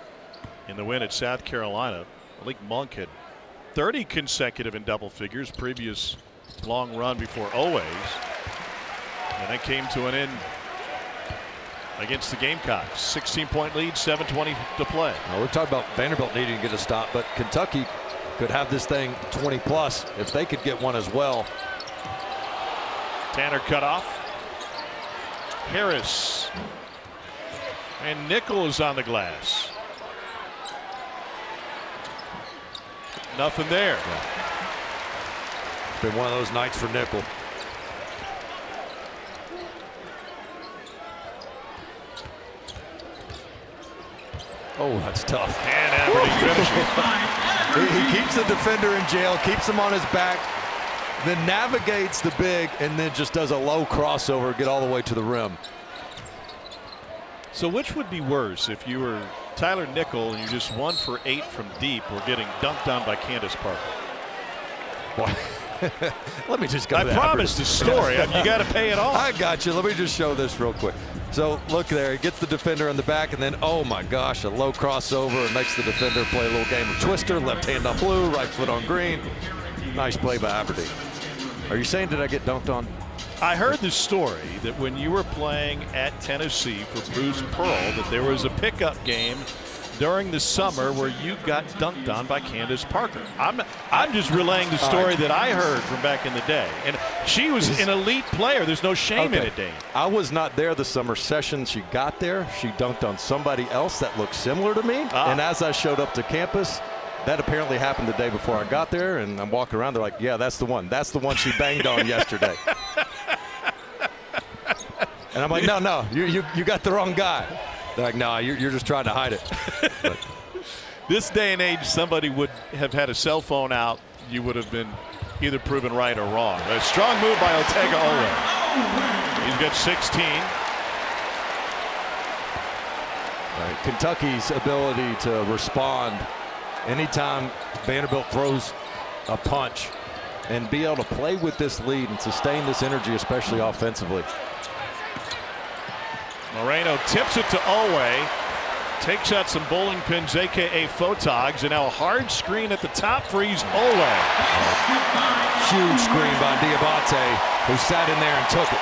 in the win at South Carolina. Malik Monk had 30 consecutive in double figures, previous long run before Olway's. And that came to an end against the Gamecocks. 16-point lead, 7:20 to play. Well, we're talking about Vanderbilt needing to get a stop, but Kentucky could have this thing 20 plus if they could get one as well. Tanner cut off. Harris. And Nickel is on the glass. Nothing there. Yeah. It's been one of those nights for Nickel. Oh, that's tough. And Aberdeen finishes. He keeps the defender in jail, keeps him on his back, then navigates the big, and then just does a low crossover, get all the way to the rim. So which would be worse if you were Tyler Nickel and you just 1 for 8 from deep or getting dunked on by Candace Parker? Boy, let me just go. I promised the story. You got to pay it off. I got you. Let me just show this real quick. So look there, he gets the defender in the back, and then oh my gosh, a low crossover and makes the defender play a little game of twister. Left hand on blue, right foot on green. Nice play by Aberdeen. Are you saying did I get dunked on? I heard the story that when you were playing at Tennessee for Bruce Pearl, that there was a pickup game during the summer where you got dunked on by Candace Parker. I'm just relaying the story that I heard from back in the day. And she was an elite player. There's no shame in it, Dane. I was not there the summer session she got there. She dunked on somebody else that looked similar to me. And as I showed up to campus, that apparently happened the day before I got there, and I'm walking around, they're like, yeah, that's the one. That's the one she banged on yesterday. And I'm like, no, you got the wrong guy. Like, no, you're just trying to hide it. This day and age, somebody would have had a cell phone out. You would have been either proven right or wrong. A strong move by Otega-Oweh. He's got 16. Right. Kentucky's ability to respond anytime Vanderbilt throws a punch and be able to play with this lead and sustain this energy, especially offensively. Moreno tips it to Oweh, takes out some bowling pins, aka photogs, and now a hard screen at the top frees Oweh. Huge screen by Diabate, who sat in there and took it.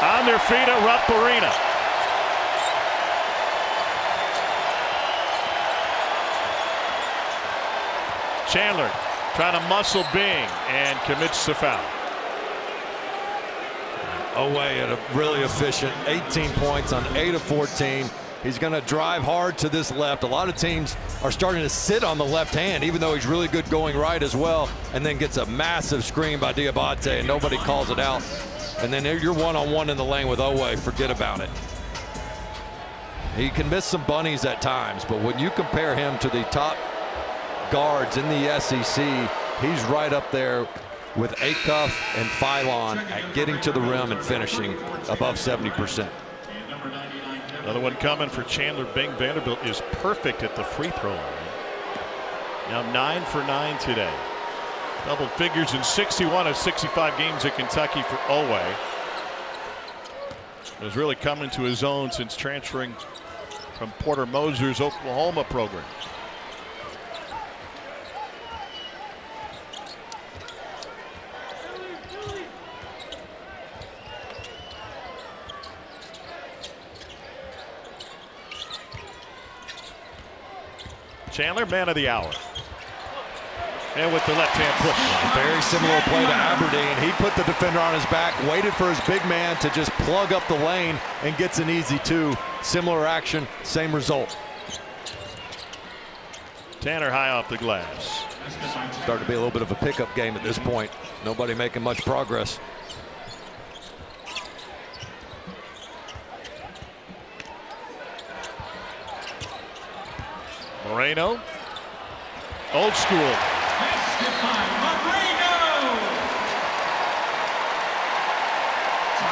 On their feet at Rupp Arena. Chandler trying to muscle Bing and commits the foul. Oweh at a really efficient 18 points on 8 of 14. He's going to drive hard to this left. A lot of teams are starting to sit on the left hand, even though he's really good going right as well, and then gets a massive screen by Diabate, and nobody calls it out. And then you're one-on-one in the lane with Oweh. Forget about it. He can miss some bunnies at times, but when you compare him to the top guards in the SEC, he's right up there with Acuff and Philon at getting to the rim and finishing above 70%. Another one coming for Chandler Bing. Vanderbilt is perfect at the free throw line. Now 9 for 9 today. Double figures in 61 of 65 games at Kentucky for Oweh. Has really come into his own since transferring from Porter Moser's Oklahoma program. Chandler, man of the hour. And with the left-hand push. Very similar play to Aberdeen. He put the defender on his back, waited for his big man to just plug up the lane, and gets an easy two. Similar action, same result. Tanner high off the glass. Starting to be a little bit of a pickup game at this point. Nobody making much progress. Moreno. Old school.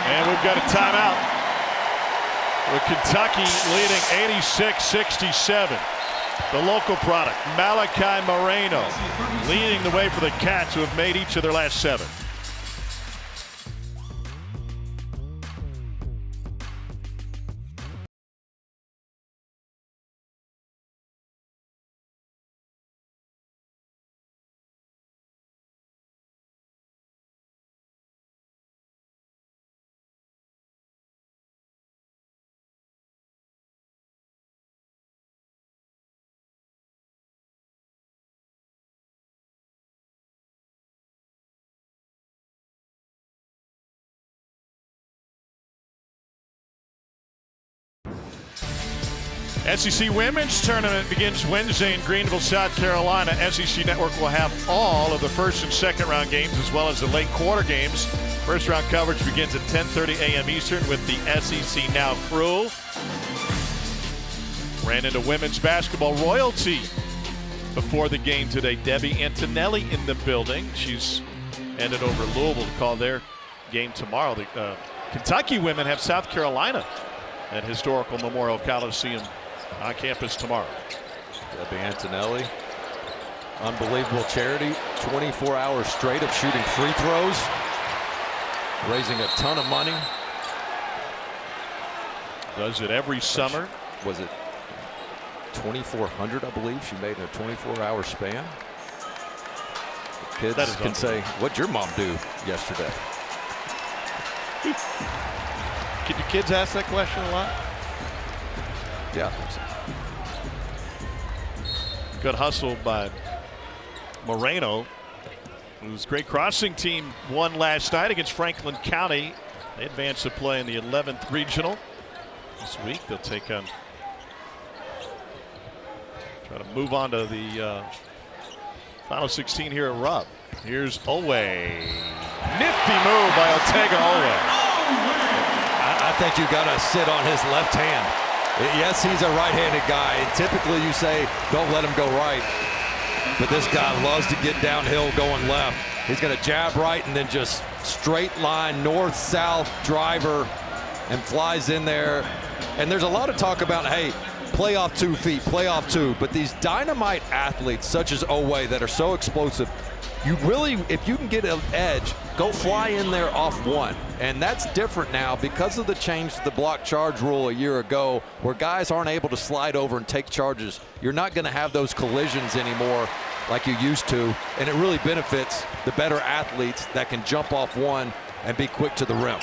And we've got a timeout. With Kentucky leading 86-67. The local product, Malachi Moreno, leading the way for the Cats, who have made each of their last 7. SEC Women's Tournament begins Wednesday in Greenville, South Carolina. SEC Network will have all of the first and second round games as well as the late quarter games. First round coverage begins at 10:30 a.m. Eastern with the SEC Now crew. Ran into women's basketball royalty before the game today. Debbie Antonelli in the building. She's headed over to Louisville to call their game tomorrow. The Kentucky women have South Carolina at historical Memorial Coliseum on campus tomorrow. Debbie Antonelli, unbelievable charity. 24 hours straight of shooting free throws, raising a ton of money. Does it every summer. Was it 2,400, I believe, she made in a 24-hour span? The kids can say, what'd your mom do yesterday? Can your kids ask that question a lot? Yeah, I think so. Good hustle by Moreno, whose great crossing team won last night against Franklin County. They advanced to play in the 11th regional this week. They'll take on, try to move on to the final 16 here at Rupp. Here's Oweh. Nifty move by Otega-Oweh. I I think you got to sit on his left hand. Yes, he's a right-handed guy, and typically you say don't let him go right. But this guy loves to get downhill going left. He's going to jab right and then just straight line north-south driver and flies in there. And there's a lot of talk about, hey, play off 2 feet, play off 2. But these dynamite athletes such as Owe that are so explosive, you really, if you can get an edge, go fly in there off 1. And that's different now because of the change to the block charge rule a year ago where guys aren't able to slide over and take charges. You're not going to have those collisions anymore like you used to, and it really benefits the better athletes that can jump off 1 and be quick to the rim.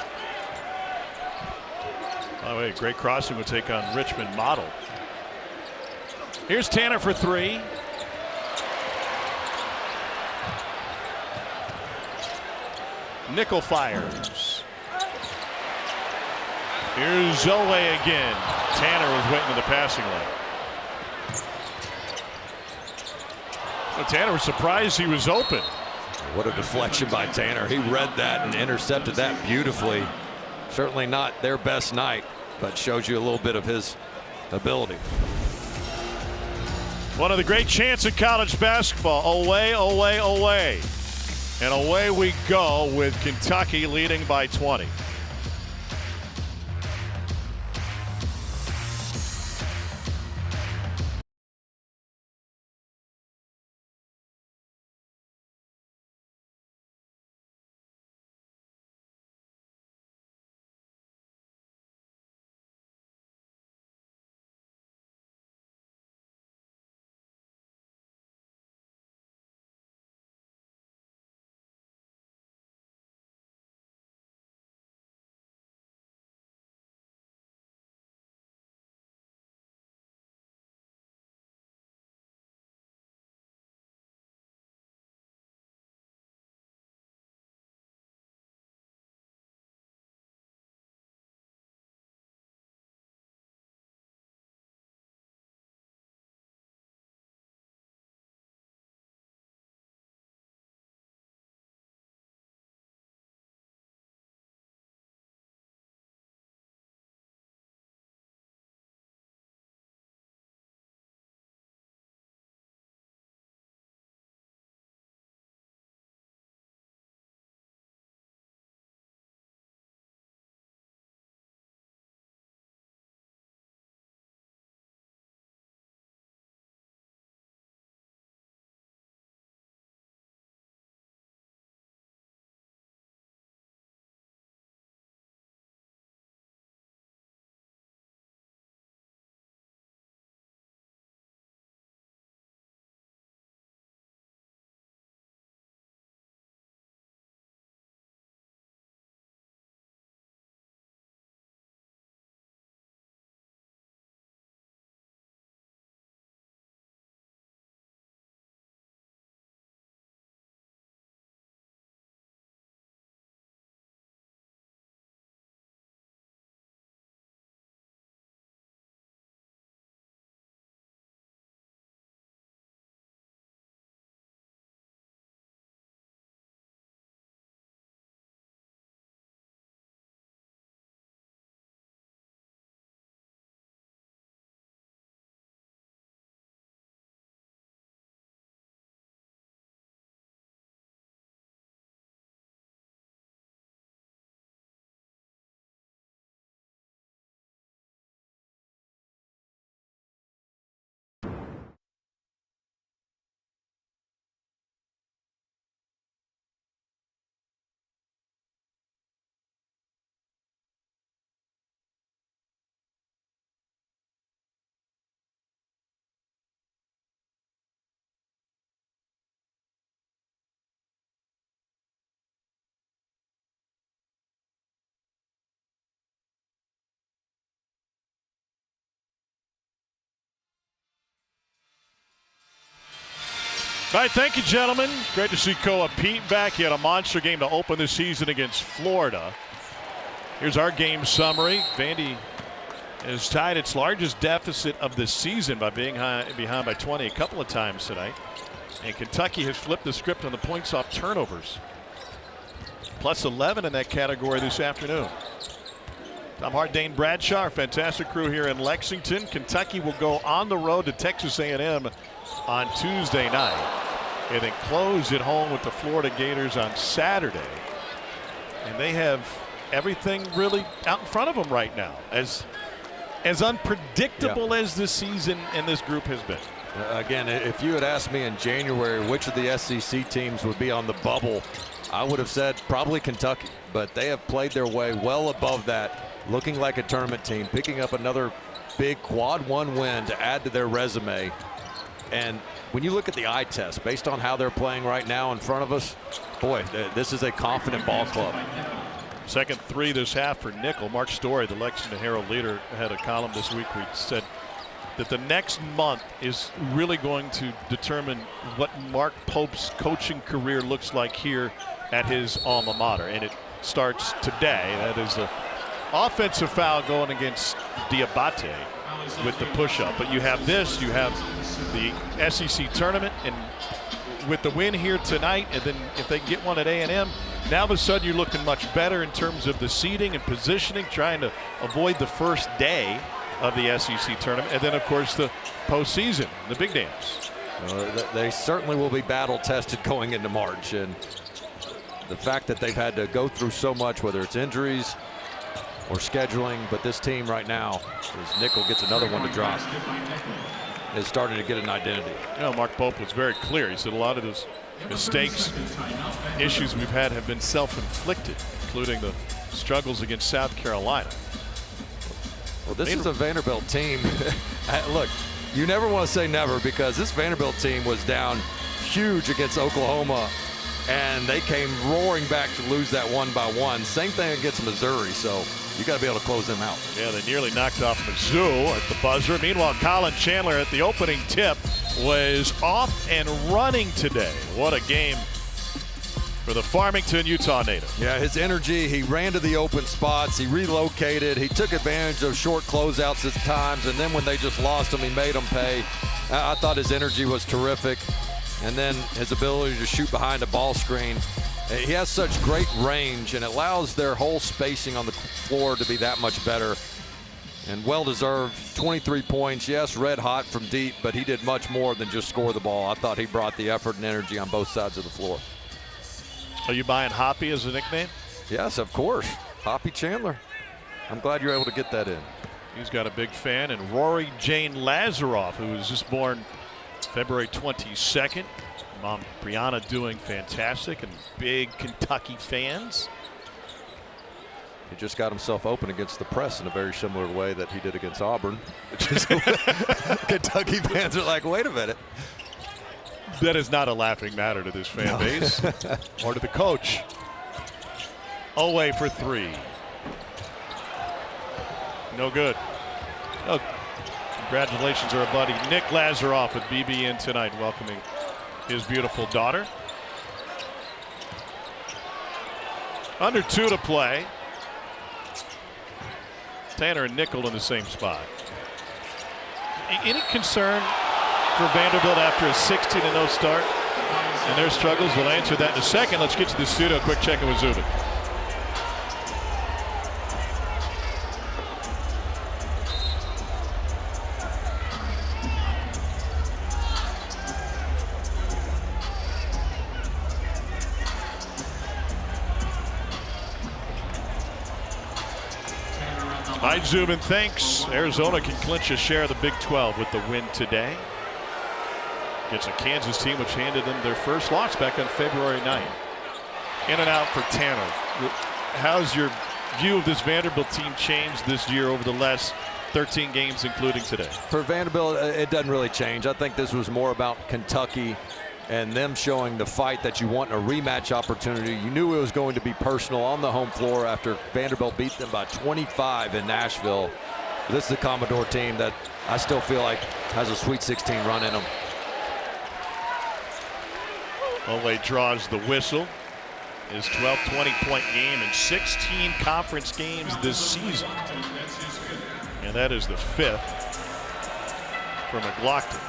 By the way, great crossing would take on Richmond Model. Here's Tanner for 3. Nickel fires. Here's Owe again. Tanner was waiting in the passing lane. So Tanner was surprised he was open. What a deflection by Tanner. He read that and intercepted that beautifully. Certainly not their best night, but shows you a little bit of his ability. One of the great chants in college basketball. Away. And away we go with Kentucky leading by 20. All right, thank you, gentlemen. Great to see Koa Pete back. He had a monster game to open the season against Florida. Here's our game summary. Vandy has tied its largest deficit of the season by being behind by 20 a couple of times tonight. And Kentucky has flipped the script on the points off turnovers. Plus 11 in that category this afternoon. I'm Dane Bradshaw, our fantastic crew here in Lexington. Kentucky will go on the road to Texas A&M on Tuesday night, and then close at home with the Florida Gators on Saturday. And they have everything really out in front of them right now, as unpredictable as this season and this group has been. Again, if you had asked me in January which of the SEC teams would be on the bubble, I would have said probably Kentucky. But they have played their way well above that, looking like a tournament team, picking up another big quad one win to add to their resume. And when you look at the eye test, based on how they're playing right now in front of us, boy, this is a confident ball club. Second three this half for Nickel. Mark Story, the Lexington Herald leader, had a column this week where he said that the next month is really going to determine what Mark Pope's coaching career looks like here at his alma mater. And it starts today. That is an offensive foul going against Diabate with the push-up. But you have this, you have the SEC tournament, and with the win here tonight, and then if they get one at A&M, now all of a sudden you're looking much better in terms of the seeding and positioning, trying to avoid the first day of the SEC tournament, and then of course the postseason, the big dance. They certainly will be battle tested going into March, and the fact that they've had to go through so much, whether it's injuries or scheduling, but this team right now, as Nickel gets another one to drop, is starting to get an identity. You know, Mark Pope was very clear. He said a lot of those mistakes, issues we've had have been self-inflicted, including the struggles against South Carolina. Well, this is a Vanderbilt team. Look, you never want to say never, because this Vanderbilt team was down huge against Oklahoma, and they came roaring back to lose that 1-1. Same thing against Missouri, so you got to be able to close them out. Yeah, they nearly knocked off Mizzou at the buzzer. Meanwhile, Colin Chandler at the opening tip was off and running today. What a game for the Farmington, Utah native. Yeah, his energy, he ran to the open spots, he relocated, he took advantage of short closeouts at times, and then when they just lost him, he made them pay. I thought his energy was terrific, and then his ability to shoot behind a ball screen. He has such great range, and it allows their whole spacing on the floor to be that much better. And well-deserved, 23 points. Yes, red hot from deep, but he did much more than just score the ball. I thought he brought the effort and energy on both sides of the floor. Are you buying Hoppy as a nickname? Yes, of course. Hoppy Chandler. I'm glad you're able to get that in. He's got a big fan. And Rory Jane Lazaroff, who was just born February 22nd. Mom Brianna doing fantastic, and big Kentucky fans. He just got himself open against the press in a very similar way that he did against Auburn. Which is Kentucky fans are like, wait a minute. That is not a laughing matter to this fan base or to the coach. Away for three. No good. Oh, congratulations to our buddy Nick Lazaroff with BBN tonight, welcoming his beautiful daughter. Under 2 to play. Tanner and Nickel in the same spot. Any concern for Vanderbilt after a 16-0 start and their struggles? We'll answer that in a second. Let's get to the studio. Quick check-in with Zubin. All right, Zubin, thanks. Arizona can clinch a share of the Big 12 with the win today. Against a Kansas team which handed them their first loss back on February 9th. In and out for Tanner. How's your view of this Vanderbilt team changed this year over the last 13 games, including today? For Vanderbilt, it doesn't really change. I think this was more about Kentucky and them showing the fight that you want in a rematch opportunity. You knew it was going to be personal on the home floor after Vanderbilt beat them by 25 in Nashville. This is a Commodore team that I still feel like has a Sweet 16 run in them. Ole draws the whistle. His 12, 20-point game in 16 conference games this season. And that is the 5th for McLaughlin.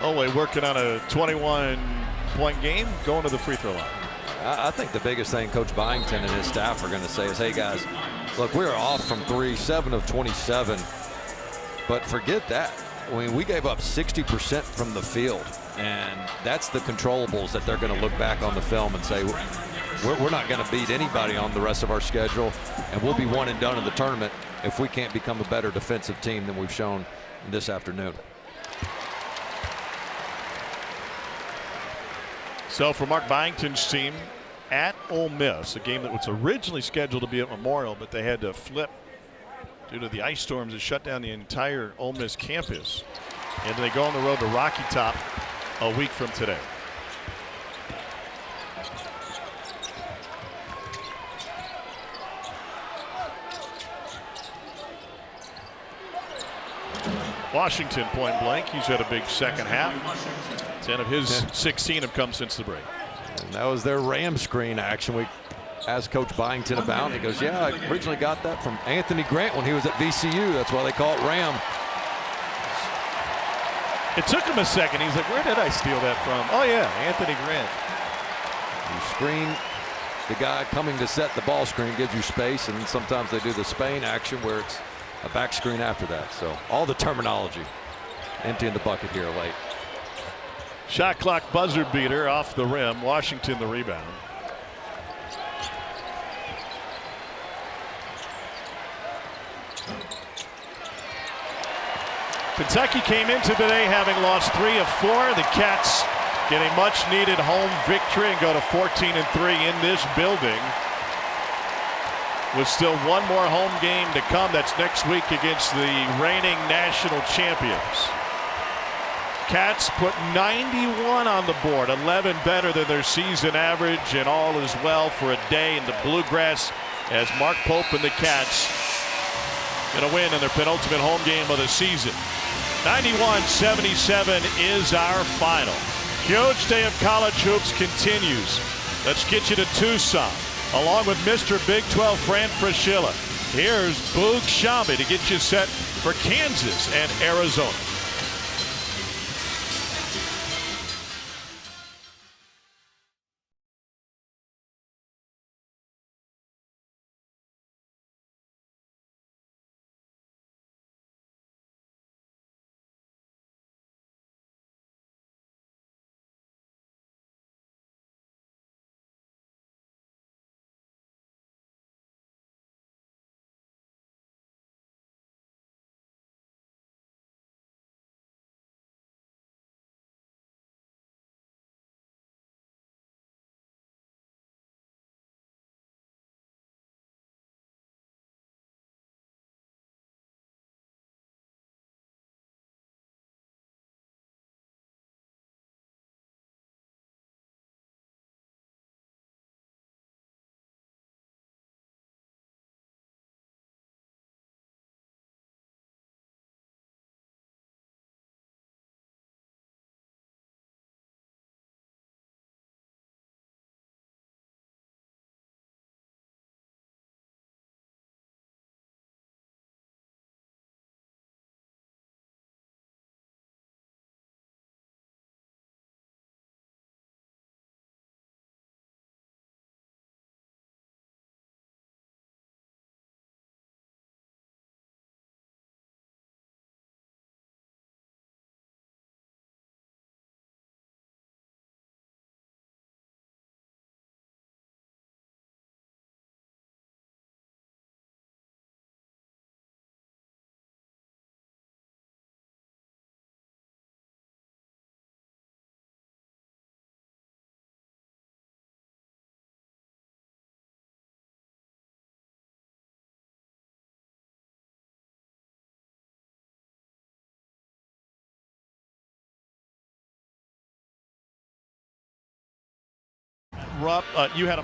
Ole working on a 21-point game, going to the free throw line. I think the biggest thing Coach Byington and his staff are going to say is, hey guys, look, we were off from 3, 7 of 27, but forget that. I mean, we gave up 60% from the field, and that's the controllables that they're going to look back on the film and say, we're not going to beat anybody on the rest of our schedule, and we'll be one and done in the tournament if we can't become a better defensive team than we've shown this afternoon. So for Mark Byington's team at Ole Miss, a game that was originally scheduled to be at Memorial, but they had to flip due to the ice storms that shut down the entire Ole Miss campus. And they go on the road to Rocky Top a week from today. Washington point blank. He's had a big second half. 10 of his 16 have come since the break. And that was their ram screen action. We asked Coach Byington about it. He goes, yeah, I originally got that from Anthony Grant when he was at VCU. That's why they call it ram. It took him a second. He's like, where did I steal that from? Oh, yeah, Anthony Grant. You screen the guy coming to set the ball screen, gives you space, and sometimes they do the Spain action where it's a back screen after that. So all the terminology. Emptying the bucket here late. Shot clock buzzer beater off the rim. Washington the rebound. Kentucky came into today having lost 3 of 4. The Cats get a much needed home victory and go to 14-3 in this building. With still one more home game to come. That's next week against the reigning national champions. Cats put 91 on the board, 11 better than their season average, and all is well for a day in the Bluegrass as Mark Pope and the Cats going to win in their penultimate home game of the season. 91-77 is our final. Huge day of college hoops continues. Let's get you to Tucson, along with Mr. Big 12 Fran Fraschilla. Here's Boog Shambi to get you set for Kansas and Arizona. You had a